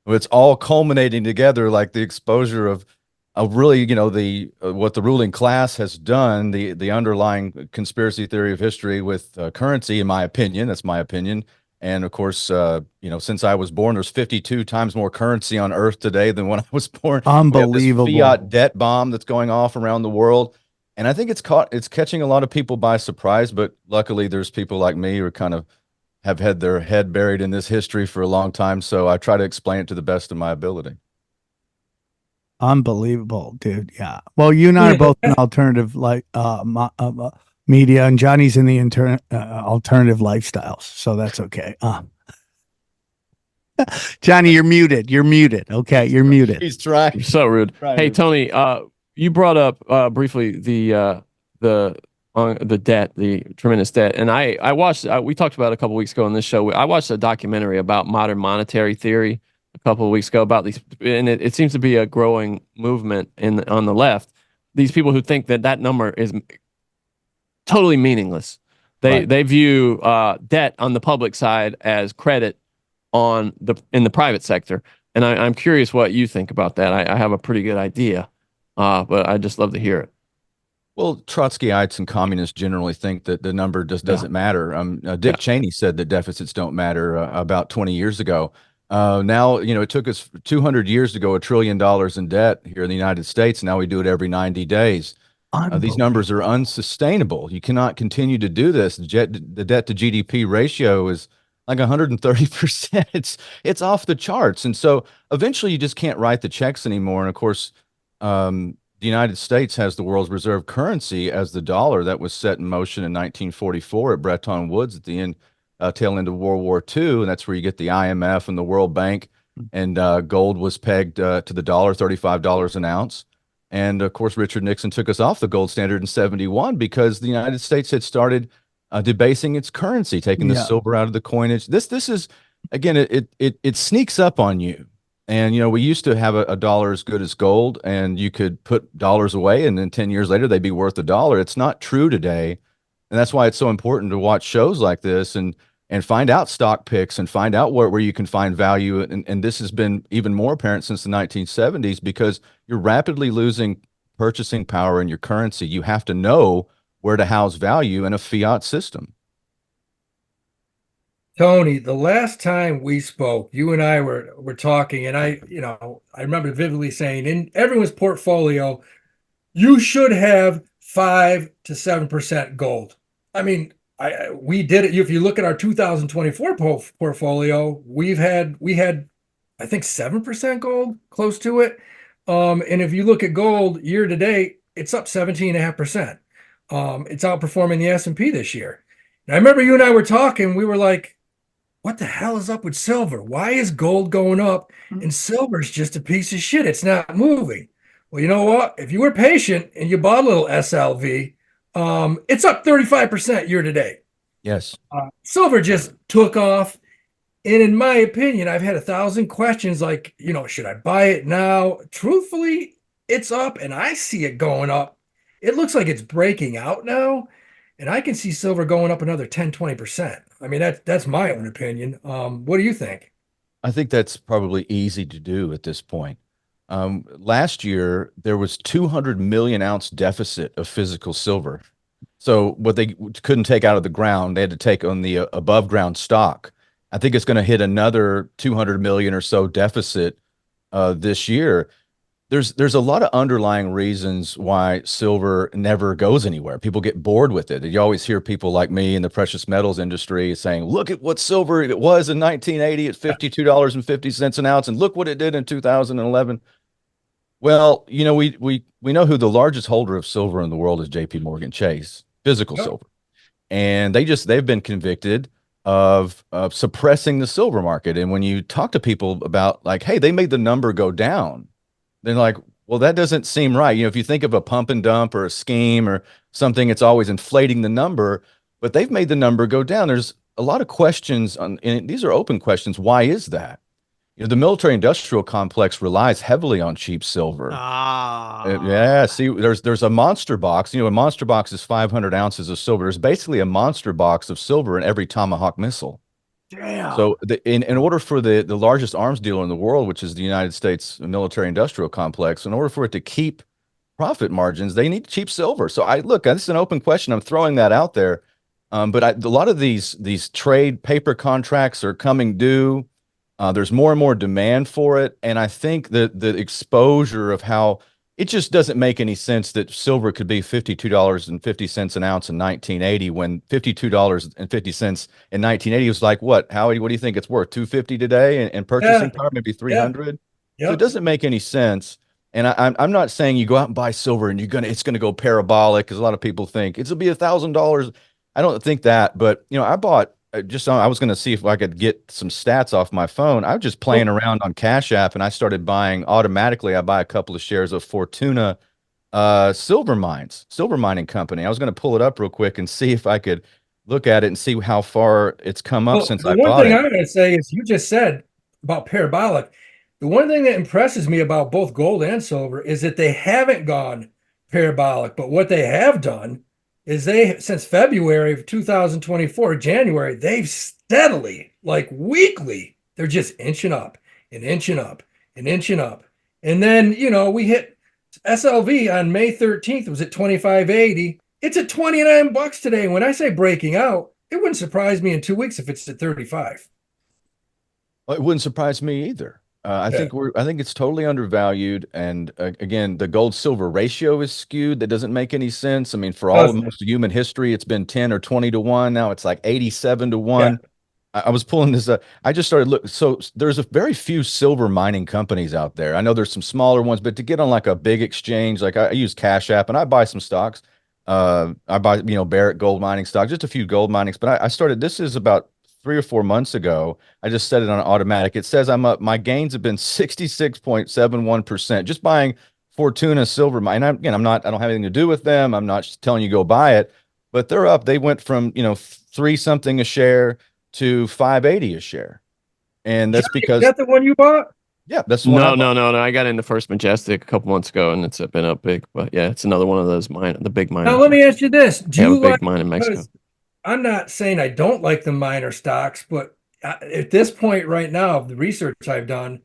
A: It's all culminating together, like the exposure of really, the what the ruling class has done, the underlying conspiracy theory of history with currency, in my opinion. That's my opinion. And of course, since I was born, there's 52 times more currency on Earth today than when I was born. We have this
D: Unbelievable.
A: fiat debt bomb that's going off around the world, and I think it's catching a lot of people by surprise. But luckily, there's people like me who kind of have had their head buried in this history for a long time, so I try to explain it to the best of my ability.
D: Unbelievable, dude. Yeah. Well, you and I are both in alternative media, and Johnny's in the alternative lifestyles, so that's okay. Johnny, you're muted. You're muted. Okay, you're muted.
A: He's trying.
F: You're so rude.
A: Right.
F: Hey, Tony, you brought up briefly the debt, the tremendous debt, and I watched. We talked about it a couple weeks ago on this show. I watched a documentary about modern monetary theory a couple of weeks ago about these, and it seems to be a growing movement on the left. These people who think that number is totally meaningless. They view debt on the public side as credit in the private sector, and I'm curious what you think about that. I have a pretty good idea, but I'd just love to hear it.
A: Well, Trotskyites and communists generally think that the number just doesn't matter. Dick Cheney said that deficits don't matter about 20 years ago. Now, it took us 200 years to go $1 trillion in debt here in the United States. Now we do it every 90 days. These numbers are unsustainable. You cannot continue to do this. The debt to GDP ratio is like 130%. It's off the charts. And so eventually you just can't write the checks anymore. And of course, the United States has the world's reserve currency as the dollar that was set in motion in 1944 at Bretton Woods at the tail end of World War II. And that's where you get the IMF and the World Bank. And gold was pegged to the dollar, $35 an ounce. And of course, Richard Nixon took us off the gold standard in 71 because the United States had started debasing its currency, taking the silver out of the coinage. This is, again, it sneaks up on you. And, we used to have a dollar as good as gold, and you could put dollars away, and then 10 years later, they'd be worth $1. It's not true today. And that's why it's so important to watch shows like this and find out stock picks and find out where you can find value. And this has been even more apparent since the 1970s because you're rapidly losing purchasing power in your currency. You have to know where to house value in a fiat system.
E: Tony, the last time we spoke, you and I were talking, and I remember vividly saying in everyone's portfolio, you should have 5 to 7% gold. I mean, we did it. If you look at our 2024 portfolio, we had I think 7% gold, close to it. And if you look at gold year to date, it's up 17.5%. It's outperforming the S&P this year. And I remember you and I were talking. We were like, what the hell is up with silver? Why is gold going up and silver's just a piece of shit? It's not moving. Well, you know what? If you were patient and you bought a little SLV, it's up 35% year to date.
A: Yes.
E: Silver just took off. And in my opinion, I've had 1,000 questions like, should I buy it now? Truthfully, it's up and I see it going up. It looks like it's breaking out now. And I can see silver going up another 10, 20%. I mean, that's my own opinion. What do you think?
A: I think that's probably easy to do at this point. Last year, there was 200 million ounce deficit of physical silver. So what they couldn't take out of the ground, they had to take on the above ground stock. I think it's going to hit another 200 million or so deficit this year. There's a lot of underlying reasons why silver never goes anywhere. People get bored with it. You always hear people like me in the precious metals industry saying, look at what silver it was in 1980 at $52.50 an ounce, and look what it did in 2011. Well, we know who the largest holder of silver in the world is. JP Morgan Chase, physical silver. And they've been convicted of suppressing the silver market. And when you talk to people about like, hey, they made the number go down, they're like, well, that doesn't seem right. If you think of a pump and dump or a scheme or something, it's always inflating the number, but they've made the number go down. There's a lot of questions and these are open questions. Why is that? The military industrial complex relies heavily on cheap silver. Yeah. See, there's a monster box. A monster box is 500 ounces of silver. There's basically a monster box of silver in every Tomahawk missile.
D: Damn.
A: So in order for the largest arms dealer in the world, which is the United States military industrial complex, in order for it to keep profit margins, they need cheap silver. So this is an open question. I'm throwing that out there. But a lot of these trade paper contracts are coming due. There's more and more demand for it, and I think that the exposure of how it just doesn't make any sense that silver could be $52.50 an ounce in 1980 when $52.50 in 1980 was like what? Howie, what do you think it's worth? 250 today and purchasing
E: Yeah,
A: power maybe
E: yeah,
A: 300. So it
E: yep.
A: doesn't make any sense. And I'm not saying you go out and buy silver and it's gonna go parabolic because a lot of people think it'll be $1,000. I don't think that, but I bought I was going to see if I could get some stats off my phone. I was just playing around on Cash App and I started buying automatically. I buy a couple of shares of Fortuna silver mining company. I was going to pull it up real quick and see if I could look at it and see how far it's come up
E: Well,
A: since
E: the
A: I
E: one
A: bought
E: thing
A: it.
E: I'm going to say is you just said about parabolic. The one thing that impresses me about both gold and silver is that they haven't gone parabolic, but what they have done is since February of 2024, January, they've steadily, like weekly, they're just inching up and inching up and inching up. And then, we hit SLV on May 13th, was at 25.80. It's at 29 bucks today. When I say breaking out, it wouldn't surprise me in 2 weeks if it's at 35.
A: Well, it wouldn't surprise me either. I
E: Yeah.
A: think it's totally undervalued, and again, the gold silver ratio is skewed. That doesn't make any sense. I mean, for all of
E: Doesn't it?
A: most of human history, it's been 10 or 20 to 1. Now it's like 87 to
E: Yeah.
A: 1. I was pulling this up. I just started looking. So there's a very few silver mining companies out there. I know there's some smaller ones, but to get on like a big exchange, like I use Cash App and I buy some stocks. I buy, Barrick gold mining stock, just a few gold minings. But I started, this is about 3 or 4 months ago. I just set it on automatic. It says I'm up. My gains have been 66.71% just buying Fortuna silver mine. I don't have anything to do with them. I'm not just telling you go buy it, but they're up. They went from, three something a share to 580 a share. And that's
E: Johnny, is
A: because,
E: that the one you bought?
A: yeah, that's the one I
F: No,
A: bought.
F: no, no, no. I got into First Majestic a couple months ago, and it's been up big. But yeah, it's another one of those the big
E: Now,
F: miners.
E: let me ask you this. Do
F: They have a
E: you
F: big
E: like,
F: mine in Mexico.
E: because I'm not saying I don't like the minor stocks, but at this point right now, the research I've done,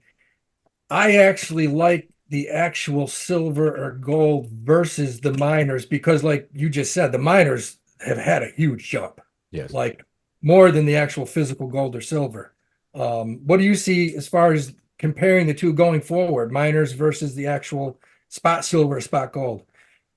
E: I actually like the actual silver or gold versus the miners because, like you just said, the miners have had a huge jump,
A: Yes.
E: like more than the actual physical gold or silver. What do you see as far as comparing the two going forward, miners versus the actual spot silver or spot gold?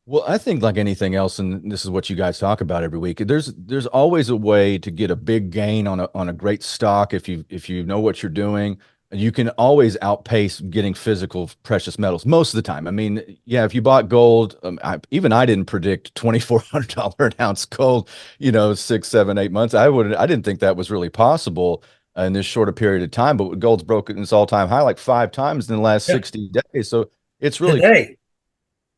A: Well, I think like anything else, and this is what you guys talk about every week. There's always a way to get a big gain on a great stock if you know what you're doing. You can always outpace getting physical precious metals most of the time. I mean, yeah, if you bought gold, I didn't predict $2,400 an ounce gold, 6, 7, 8 months. I didn't think that was really possible in this shorter period of time. But gold's broken its all-time high like 5 times in the last
E: Yeah.
A: 60 days. So it's really
E: Today,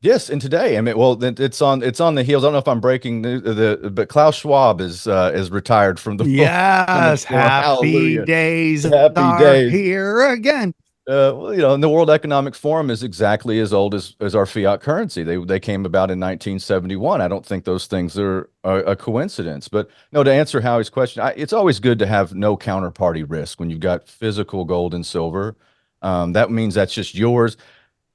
A: Yes, and today, I mean, well, it's on the heels. I don't know if I'm breaking but Klaus Schwab is retired from the
D: Yes,
A: floor.
D: happy
A: Hallelujah,
D: days
A: happy
D: are
A: days.
D: here again.
A: Well, and the World Economic Forum is exactly as old as our fiat currency. They came about in 1971. I don't think those things are a coincidence. But no, to answer Howie's question, it's always good to have no counterparty risk when you've got physical gold and silver. That means that's just yours.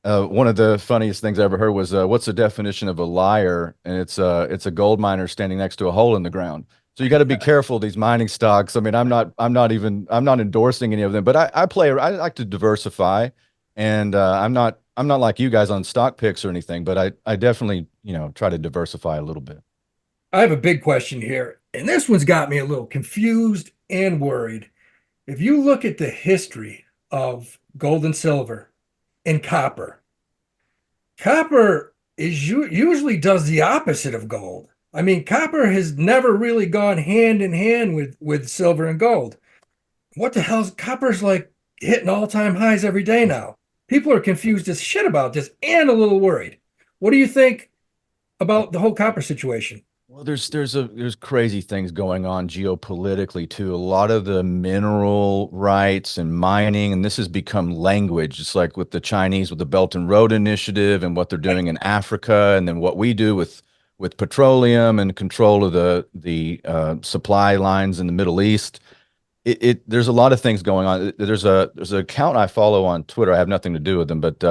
A: One of the funniest things I ever heard was, what's the definition of a liar? And it's a gold miner standing next to a hole in the ground. So you got to be careful of these mining stocks. I mean, I'm not endorsing any of them, but I like to diversify, and I'm not like you guys on stock picks or anything, but I definitely try to diversify a little bit.
E: I have a big question here, and this one's got me a little confused and worried. If you look at the history of gold and silver and copper, copper usually does the opposite of gold. I mean, copper has never really gone hand in hand with silver and gold. What the hell's copper's like hitting all-time highs every day now? People are confused as shit about this and a little worried. What do you think about the whole copper situation?
A: Well, there's crazy things going on geopolitically too. A lot of the mineral rights and mining, and this has become language. It's like with the Chinese with the Belt and Road Initiative and what they're doing in Africa, and then what we do with petroleum and control of the supply lines in the Middle East. there's a lot of things going on. There's an account I follow on Twitter. I have nothing to do with them, but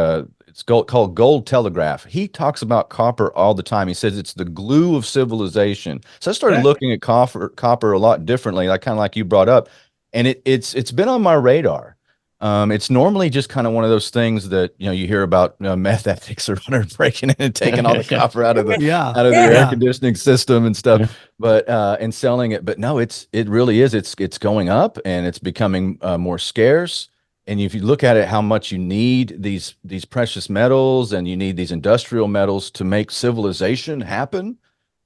A: it's called Gold Telegraph. He talks about copper all the time. He says it's the glue of civilization. So I started
E: Yeah.
A: looking at copper a lot differently, like kind of like you brought up, and it's been on my radar. It's normally just kind of one of those things that you hear about meth addicts or whatever breaking in and taking all the copper out of the
D: Yeah.
A: out of the air
D: Yeah.
A: conditioning system and stuff, but and selling it. But no, it really is. It's going up and it's becoming more scarce. And if you look at it, how much you need these precious metals and you need these industrial metals to make civilization happen.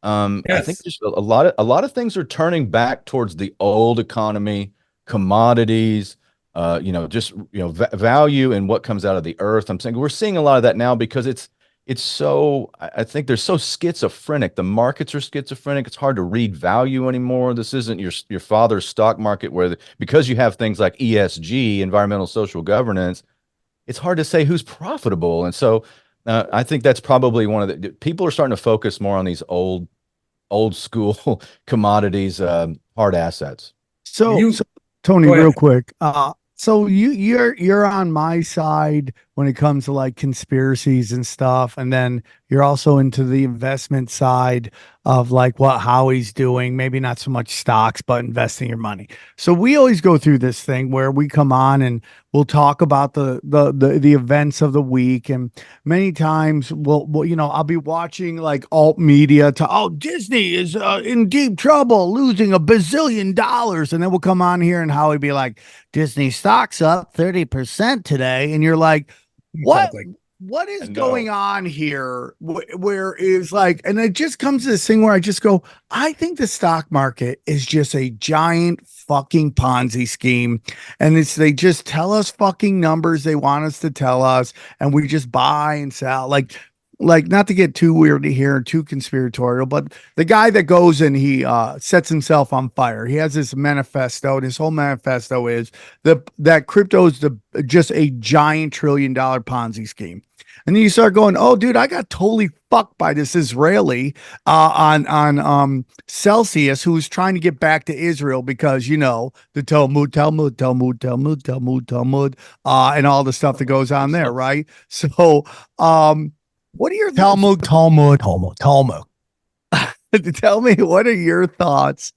A: I think
E: Yes.
A: just a lot of things are turning back towards the old economy, commodities, just value and what comes out of the earth. I'm saying we're seeing a lot of that now because it's so I think they're so schizophrenic. The markets are schizophrenic. It's hard to read value anymore. This isn't your father's stock market because you have things like ESG, environmental social governance, it's hard to say who's profitable. And so I think that's probably one of the people are starting to focus more on these old school commodities, hard assets.
D: So,
E: You
D: so Tony,
E: go
D: real
E: ahead.
D: quick. So you're on my side when it comes to like conspiracies and stuff, and then you're also into the investment side of like what Howie's doing. Maybe not so much stocks, but investing your money. So we always go through this thing where we come on and we'll talk about the events of the week, and many times we'll I'll be watching like alt media to Disney is in deep trouble, losing $1 bazillion, and then we'll come on here and Howie be like, Disney stocks up 30% today, and you're like, what?
E: Exactly.
D: What is
A: I know.
D: going on here? Where is like, and it just comes to this thing where I just go, I think the stock market is just a giant fucking Ponzi scheme. And they just tell us fucking numbers they want us to tell us, and we just buy and sell. Like not to get too weird here and too conspiratorial, but the guy that goes and he sets himself on fire. He has this manifesto, and his whole manifesto is that crypto is just a giant $1 trillion Ponzi scheme. And then you start going, oh, dude, I got totally fucked by this Israeli on Celsius, who was trying to get back to Israel because the Talmud, and all the stuff that goes on there, right? So, what are your Talmud? Tell me, what are your thoughts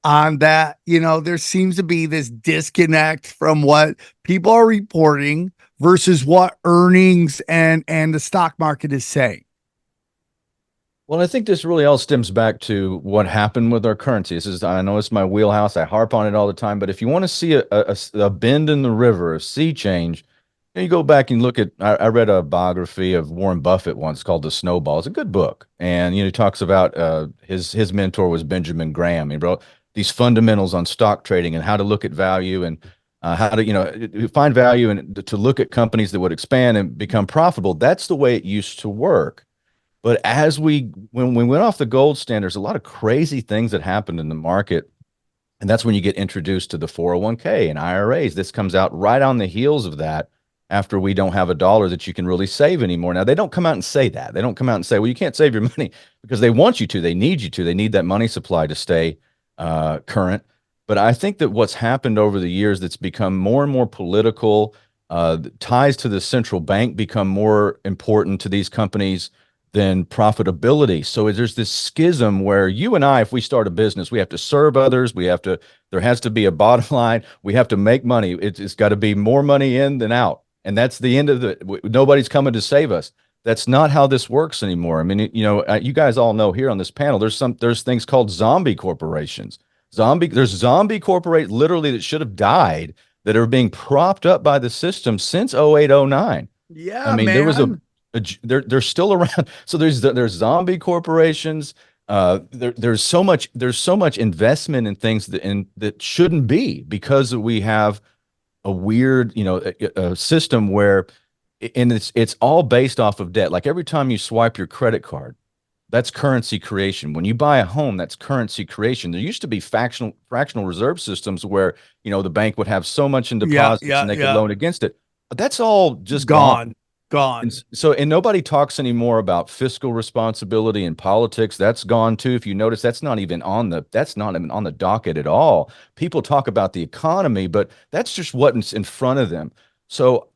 D: on that? There seems to be this disconnect from what people are reporting versus what earnings and the stock market is saying.
A: Well, I think this really all stems back to what happened with our currency. I know it's my wheelhouse. I harp on it all the time, but if you want to see a bend in the river, a sea change, you go back and look at, I read a biography of Warren Buffett once called The Snowball. It's a good book. And, he talks about his mentor was Benjamin Graham. He wrote these fundamentals on stock trading and how to look at value and how to, find value and to look at companies that would expand and become profitable. That's the way it used to work. But when we went off the gold standard, there's a lot of crazy things that happened in the market. And that's when you get introduced to the 401k and IRAs. This comes out right on the heels of that, after we don't have a dollar that you can really save anymore. Now, they don't come out and say that. They don't come out and say, well, you can't save your money, because they want you to. They need you to. They need that money supply to stay current. But I think that what's happened over the years that's become more and more political, ties to the central bank become more important to these companies than profitability. So there's this schism where you and I, if we start a business, we have to serve others. There has to be a bottom line. We have to make money. It's got to be more money in than out. And that's the end of nobody's coming to save us. That's not how this works anymore. I mean, you guys all know here on this panel, there's things called zombie corporations. There's zombie corporations literally that should have died that are being propped up by the system since 08, 09.
D: Yeah,
A: I mean,
D: man.
A: there was they're still around. So there's zombie corporations. There's so much investment in things that shouldn't be, because we have a weird, a system where, and it's all based off of debt. Like every time you swipe your credit card, that's currency creation. When you buy a home, that's currency creation. There used to be fractional reserve systems where, the bank would have so much in deposits and they could loan against it. But that's all just gone.
D: Gone.
A: And nobody talks anymore about fiscal responsibility in politics. That's gone too. If you notice, that's not even on the docket at all. People talk about the economy, but that's just what's in front of them. So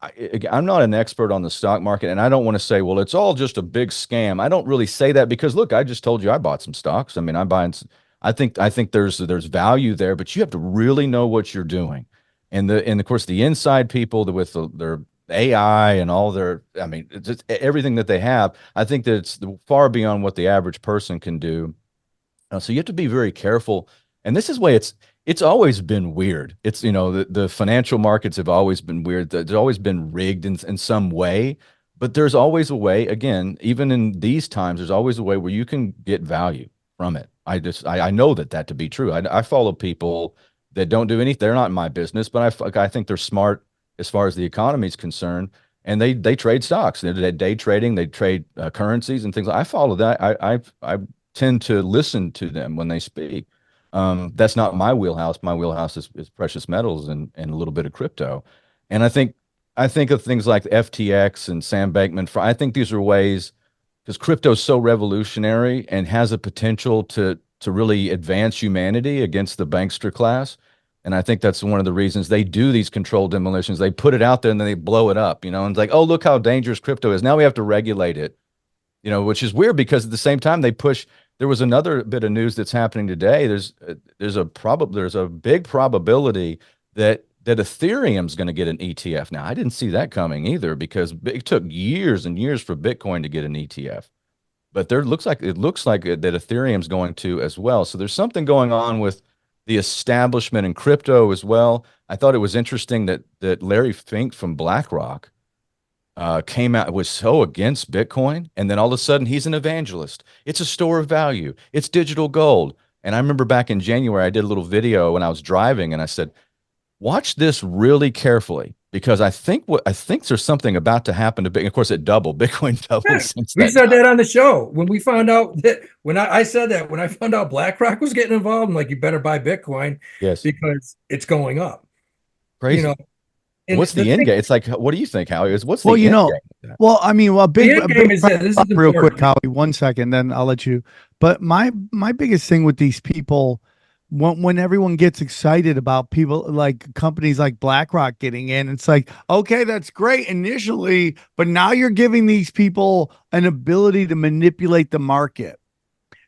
A: I'm not an expert on the stock market, and I don't want to say, well, it's all just a big scam. I don't really say that because look, I just told you I bought some stocks. I mean, I'm buying. I think there's value there, but you have to really know what you're doing. And of course the inside people with their AI and all their, I mean, just everything that they have, I think that it's far beyond what the average person can do. So you have to be very careful. And this is why it's always been weird. It's, the financial markets have always been weird. There's always been rigged in some way, but there's always a way, again, even in these times, there's always a way where you can get value from it. I know that to be true. I follow people that don't do anything. They're not in my business, but I think they're smart as far as the economy is concerned, and they trade stocks. They're day trading. They trade currencies and things. I follow that. I tend to listen to them when they speak. That's not my wheelhouse. My wheelhouse is precious metals and a little bit of crypto. And I think of things like FTX and Sam Bankman. I think these are ways, because crypto is so revolutionary and has a potential to really advance humanity against the bankster class. And I think that's one of the reasons they do these controlled demolitions. They put it out there and then they blow it up, and it's like, oh, look how dangerous crypto is. Now we have to regulate it, which is weird because at the same time there was another bit of news that's happening today. There's a big probability that Ethereum's going to get an ETF. Now, I didn't see that coming either because it took years and years for Bitcoin to get an ETF. But it looks like that Ethereum's going to as well. So there's something going on with the establishment in crypto as well. I thought it was interesting that Larry Fink from BlackRock came out, was so against Bitcoin, and then all of a sudden he's an evangelist. It's a store of value. It's digital gold. And I remember back in January, I did a little video when I was driving, and I said, watch this really carefully because I think there's something about to happen to Bitcoin. Of course, it doubled. Bitcoin doubled since
E: we
A: that
E: said
A: time.
E: that on the show when we found out that when I said that when I found out BlackRock was getting involved, I'm like, you better buy Bitcoin,
A: Yes,
E: because it's going up.
A: crazy.
E: And
A: what's the end game? It's like, what do you think, Howie? What's the
D: Well,
A: end game?
D: well, I mean,
E: the
D: big
E: end game is that this is
D: real
E: important.
D: quick, Howie, 1 second, then I'll let you. But my biggest thing with these people, when everyone gets excited about people like companies like BlackRock getting in, it's like, okay, that's great initially, but now you're giving these people an ability to manipulate the market.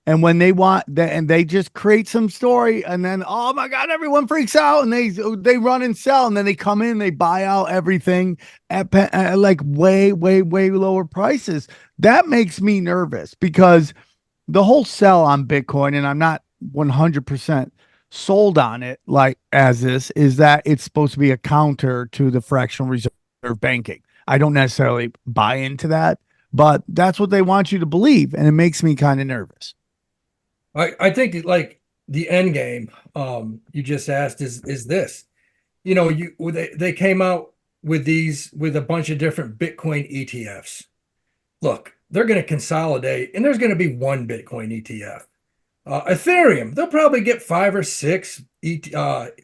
D: And when they want that, and they just create some story, and then, oh my God, everyone freaks out, and they run and sell, and then they come in, they buy out everything at like way lower prices. That makes me nervous because the whole sell on Bitcoin, and I'm not 100% sold on it, like as this is that it's supposed to be a counter to the fractional reserve banking. I don't necessarily buy into that, but that's what they want you to believe, and it makes me kind of nervous.
E: I think like the end game you just asked is this. They came out with a bunch of different Bitcoin ETFs. Look, they're going to consolidate, and there's going to be one Bitcoin ETF. Ethereum, they'll probably get 5 or 6 ETFs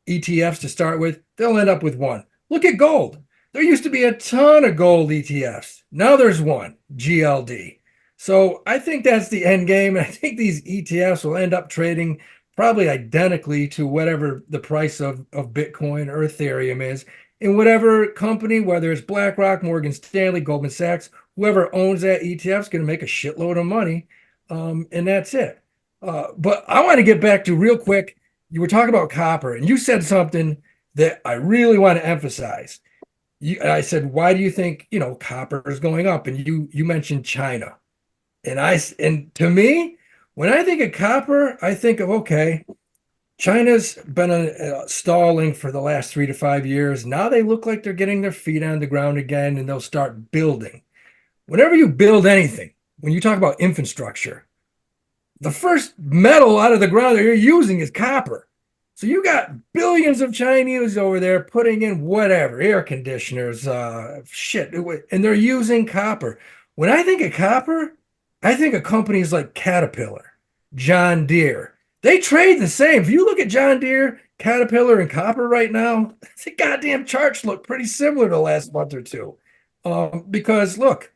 E: to start with. They'll end up with one. Look at gold. There used to be a ton of gold ETFs. Now there's one, GLD. So I think that's the end game. And I think these ETFs will end up trading probably identically to whatever the price of Bitcoin or Ethereum is. And whatever company, whether it's BlackRock, Morgan Stanley, Goldman Sachs, whoever owns that ETF is going to make a shitload of money. And that's it. But I want to get back to real quick. You were talking about copper, and you said something that I really want to emphasize. I said, why do you think, copper is going up? And you mentioned China. And to me, when I think of copper, I think of, okay, China's been stalling for the last 3 to 5 years. Now they look like they're getting their feet on the ground again, and they'll start building. Whenever you build anything, when you talk about infrastructure, the first metal out of the ground that you're using is copper. So you got billions of Chinese over there putting in whatever, air conditioners, shit, and they're using copper. When I think of copper, I think of companies like Caterpillar, John Deere. They trade the same. If you look at John Deere, Caterpillar, and copper right now, the goddamn charts look pretty similar to the last month or two. Because look,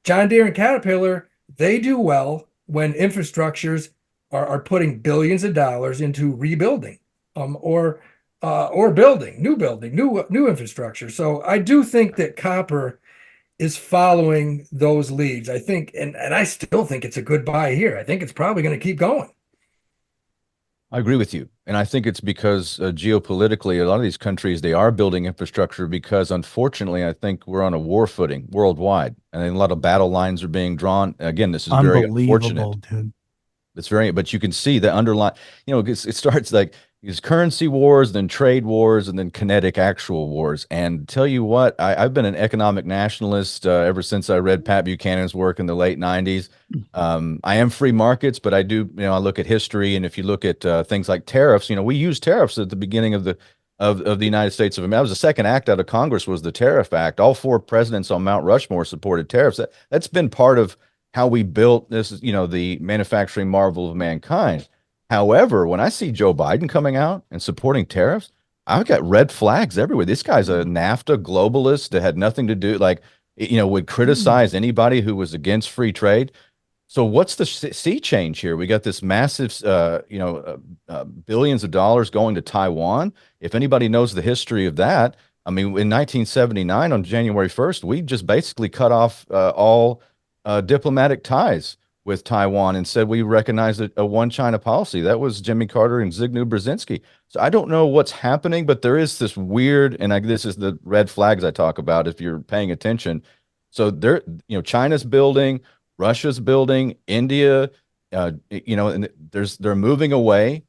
E: John Deere and Caterpillar, they do well when infrastructures are putting billions of dollars into rebuilding, or building, new infrastructure. So I do think that copper is following those leads. I think, and I still think it's a good buy here. I think it's probably going to keep going.
A: I agree with you. And I think it's because geopolitically, a lot of these countries, they are building infrastructure because unfortunately, I think we're on a war footing worldwide. And a lot of battle lines are being drawn. Again, this is very unfortunate.
D: Unbelievable, dude.
A: It's very, but you can see the underlying, it starts like these currency wars, then trade wars, and then kinetic actual wars. And tell you what, I've been an economic nationalist ever since I read Pat Buchanan's work in the late 90s. I am free markets, but I do, I look at history. And if you look at things like tariffs, we used tariffs at the beginning of the United States of America. That was the second act out of Congress, was the Tariff Act. All four presidents on Mount Rushmore supported tariffs. That's been part of how we built this, the manufacturing marvel of mankind. However, when I see Joe Biden coming out and supporting tariffs, I've got red flags everywhere. This guy's a NAFTA globalist that had nothing to do, would criticize anybody who was against free trade. So what's the sea change here? We got this massive, billions of dollars going to Taiwan. If anybody knows the history of that, I mean, in 1979, on January 1st, we just basically cut off all diplomatic ties with Taiwan and said we recognize a one China policy. That was Jimmy Carter and Zbigniew Brzezinski. So I don't know what's happening, but there is this weird, and this is the red flags I talk about if you're paying attention. So China's building, Russia's building, India, and they're moving away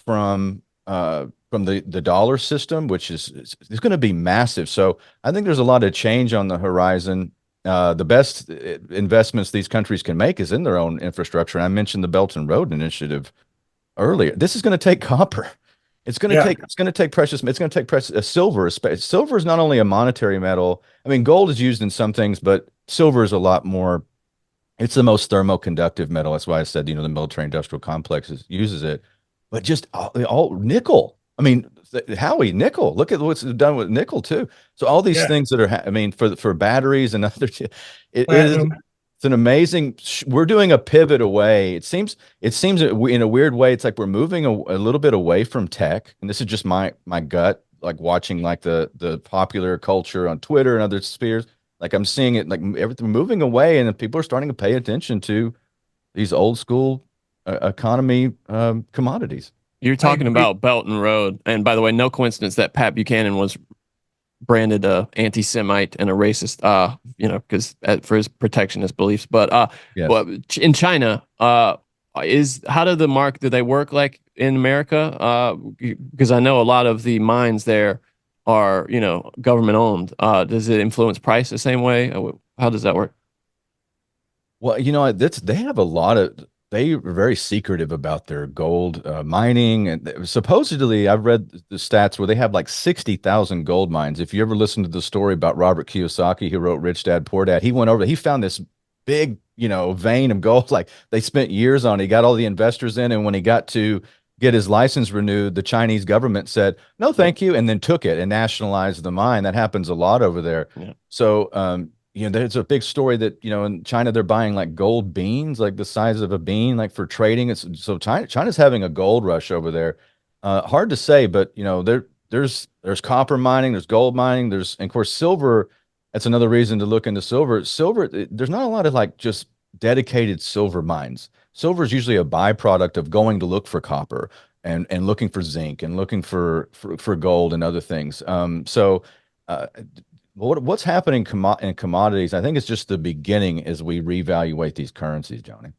A: from the dollar system, which is going to be massive. So I think there's a lot of change on the horizon. The best investments these countries can make is in their own infrastructure. I mentioned the Belt and Road Initiative earlier. This is going to take copper. It's going to take precious. It's going to take precious silver. Silver is not only a monetary metal. I mean, gold is used in some things, but silver is a lot more. It's the most thermoconductive metal. That's why I said, the military industrial complex uses it. But just all nickel. I mean, Howie, nickel. Look at what's done with nickel too. So all these things that are, for batteries and other, it's an amazing. We're doing a pivot away. It seems in a weird way, it's like we're moving a little bit away from tech. And this is just my gut, like watching like the popular culture on Twitter and other spheres. Like I'm seeing it, like everything moving away, and people are starting to pay attention to these old school economy commodities.
F: You're talking about Belt and Road, and by the way, no coincidence that Pat Buchanan was branded a anti-Semite and a racist, because for his protectionist beliefs. But
A: Yes.
F: but in China, how do they work like in America? Because I know a lot of the mines there are government owned. Does it influence price the same way? How does that work?
A: Well, they have a lot of. They are very secretive about their gold mining, and supposedly I've read the stats where they have like 60,000 gold mines. If you ever listen to the story about Robert Kiyosaki, who wrote Rich Dad Poor Dad, he found this big, vein of gold. Like they spent years on it. He got all the investors in, and when he got to get his license renewed, the Chinese government said, "No, thank you," and then took it and nationalized the mine. That happens a lot over there.
F: Yeah.
A: So, there's a big story that, in China, they're buying like gold beans, like the size of a bean, like for trading. So China's having a gold rush over there. Hard to say, but there's copper mining, there's gold mining, and of course silver. That's another reason to look into silver. There's not a lot of like just dedicated silver mines. Silver is usually a byproduct of going to look for copper and looking for zinc and looking for gold and other things. What's happening in commodities, I think it's just the beginning as we reevaluate these currencies, Johnny.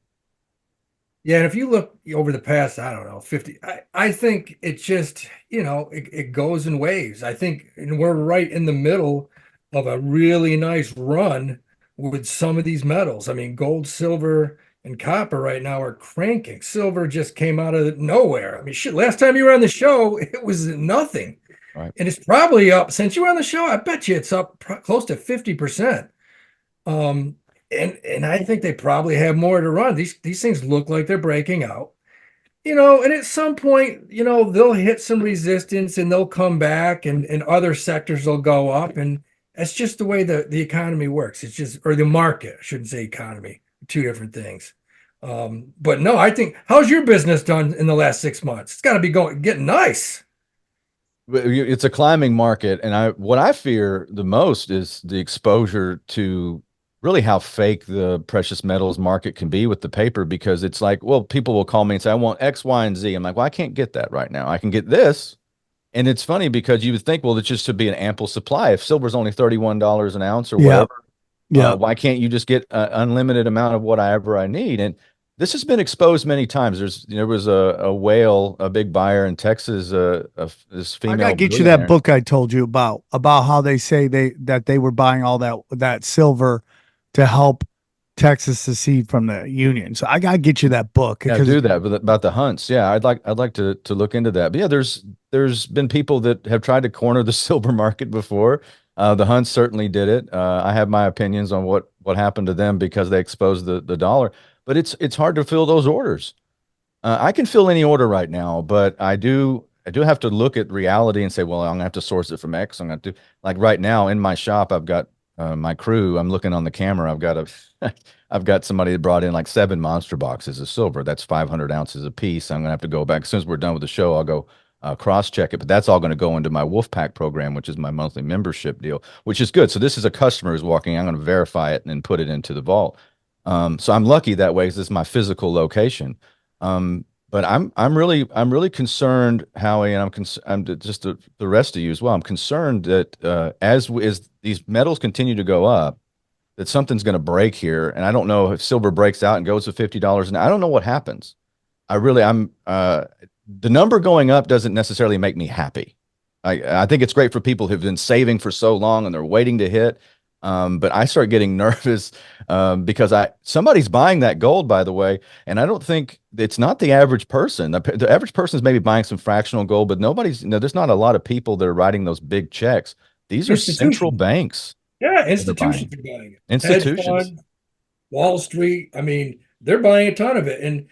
E: Yeah, and if you look over the past, I don't know, 50, I think it just, it goes in waves. I think we're right in the middle of a really nice run with some of these metals. I mean, gold, silver, and copper right now are cranking. Silver just came out of nowhere. I mean, shit, last time you were on the show, it was nothing.
A: Right.
E: And it's probably up since you were on the show. I bet you it's up close to 50%. And I think they probably have more to run. These things look like they're breaking out, and at some point, they'll hit some resistance and they'll come back and other sectors will go up. And That's just the way the economy works. It's just, or the market, I shouldn't say economy, two different things. But no, I think, how's your business done in the last 6 months? It's got to be getting nice.
A: It's a climbing market, and what I fear the most is the exposure to really how fake the precious metals market can be with the paper, because it's like, well, people will call me and say, I want X, Y, and Z. I'm like, well, I can't get that right now. I can get this. And it's funny because you would think, well, it just should be an ample supply. If silver's only $31 an ounce or whatever, why can't you just get an unlimited amount of whatever I need? And this has been exposed many times. There was a whale, a big buyer in Texas, this female.
D: I gotta get you that book I told you about how they say that they were buying all that silver to help Texas secede from the Union. So I gotta get you that book.
A: Yeah, do that about the hunts. Yeah, I'd like to look into that. But yeah, there's been people that have tried to corner the silver market before. The hunts certainly did it. I have my opinions on what happened to them because they exposed the dollar. But it's hard to fill those orders. I can fill any order right now, but I do have to look at reality and say, well, I'm gonna have to source it from X. I'm gonna like right now in my shop, I've got my crew. I'm looking on the camera. I've got somebody that brought in like 7 monster boxes of silver. That's 500 ounces a piece. I'm gonna have to go back as soon as we're done with the show. I'll go cross check it, but that's all going to go into my Wolfpack program, which is my monthly membership deal, which is good. So this is a customer who's walking. I'm going to verify it and then put it into the vault. So I'm lucky that way because this is my physical location. But I'm really concerned, Howie, and I'm just the rest of you as well. I'm concerned that as these metals continue to go up, that something's going to break here. And I don't know if silver breaks out and goes to $50, and I don't know what happens. The number going up doesn't necessarily make me happy. I think it's great for people who've been saving for so long and they're waiting to hit. But I start getting nervous because somebody's buying that gold, by the way, and I don't think it's not the average person. The average person is maybe buying some fractional gold, but there's not a lot of people that are writing those big checks. These are central banks.
E: Yeah, institutions are buying it.
A: Institutions.
E: Hedge fund, Wall Street. I mean, they're buying a ton of it.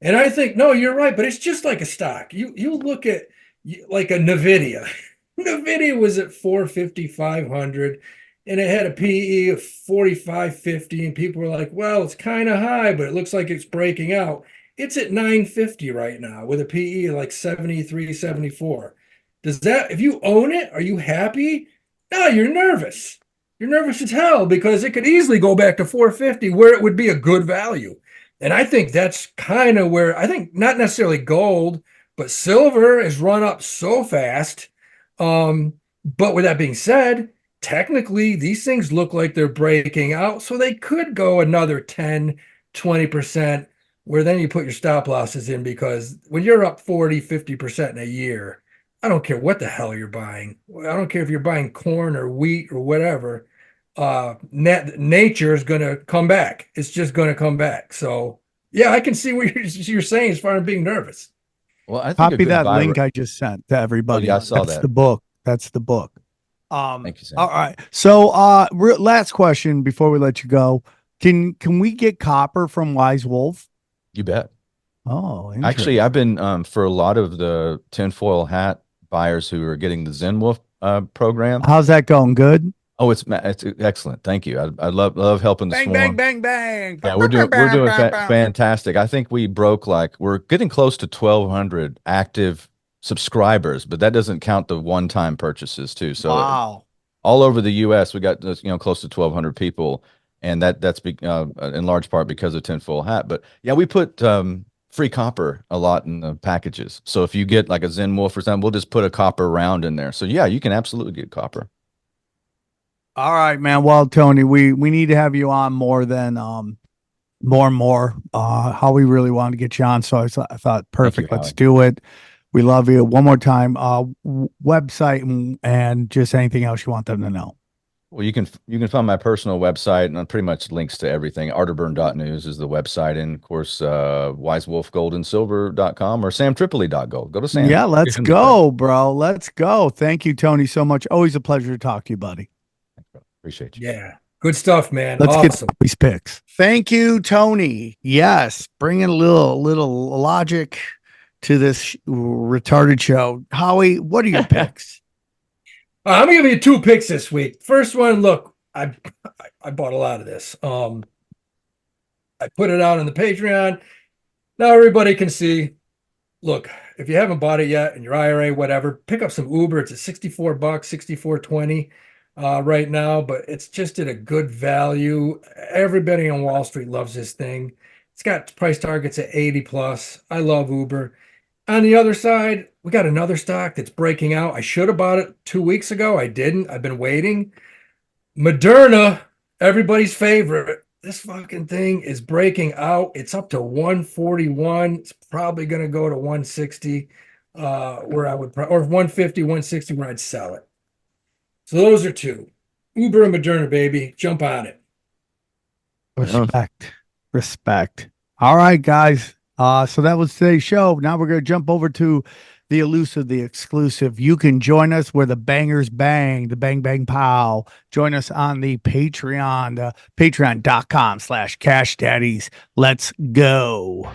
E: And I think, no, you're right, but it's just like a stock. You look at like a Nvidia. Nvidia was at 450, 500, and it had a PE of 45, 50, and people were like, well, it's kind of high, but it looks like it's breaking out. It's at 950 right now with a PE of like 73, 74. If you own it, are you happy? No, you're nervous. You're nervous as hell because it could easily go back to 450 where it would be a good value. And I think that's kind of where I think not necessarily gold, but silver has run up so fast. But with that being said, technically these things look like they're breaking out. So they could go another 10, 20%, where then you put your stop losses in, because when you're up 40, 50% in a year, I don't care what the hell you're buying. I don't care if you're buying corn or wheat or whatever. Nature is going to come back. It's just going to come back. So yeah, I can see what you're saying as far as being nervous.
A: Well, I think
D: copy that link I just sent to everybody.
A: Oh, yeah, I saw
D: That's
A: that.
D: the book. That's the book.
A: Thank you, Sam.
D: All right. So last question before we let you go. Can we get copper from Wise Wolf?
A: You bet.
D: Oh,
A: actually, I've been for a lot of the tinfoil hat buyers who are getting the Zen Wolf program.
D: How's that going? Good.
A: Oh, it's excellent. Thank you. I love helping the swarm.
D: Bang, bang, bang.
A: Yeah, we're doing fantastic. I think we're getting close to 1,200 active subscribers, but that doesn't count the one-time purchases too. So
D: wow.
A: All over the U.S., we got close to 1,200 people, and that's in large part because of tinfoil hat. But yeah, we put free copper a lot in the packages. So if you get like a Zen Wolf or something, we'll just put a copper round in there. So yeah, you can absolutely get copper.
D: All right, man. Well, Tony, we need to have you on more than more and more. How we really wanted to get you on, so I thought perfect. Let's do it. We love you. One more time, website and just anything else you want them to know.
A: Well, you can find my personal website and pretty much links to everything. Arterburn.news is the website, and of course, wisewolfgoldandsilver.com or samtripoli.gold. Go to Sam.
D: Yeah, let's go, bro. Let's go. Thank you, Tony, so much. Always a pleasure to talk to you, buddy.
A: Appreciate you.
E: Yeah. Good stuff, man.
D: Let's
E: awesome.
D: Get these picks. Thank you, Tony. Yes. Bringing a little logic to this retarded show. Howie, what are your picks?
E: I'm gonna give you 2 picks this week. First one, look, I bought a lot of this. I put it out on the Patreon. Now everybody can see. Look, if you haven't bought it yet in your IRA, whatever, pick up some Uber. It's at $64, 64.20 right now, but it's just at a good value. Everybody on Wall Street loves this thing. It's got price targets at 80 plus. I love Uber. On the other side, we got another stock that's breaking out. I should have bought it 2 weeks ago. I didn't. I've been waiting. Moderna, everybody's favorite. This fucking thing is breaking out. It's up to 141. It's probably going to go to 160, where I would, or 150, 160, where I'd sell it. So those are two. Uber and Moderna, baby. Jump on it.
D: Respect. All right, guys. So that was today's show. Now we're going to jump over to the elusive, the exclusive. You can join us where the bangers bang, the bang bang pow. Join us on the Patreon, patreon.com/Cash Daddies. Let's go.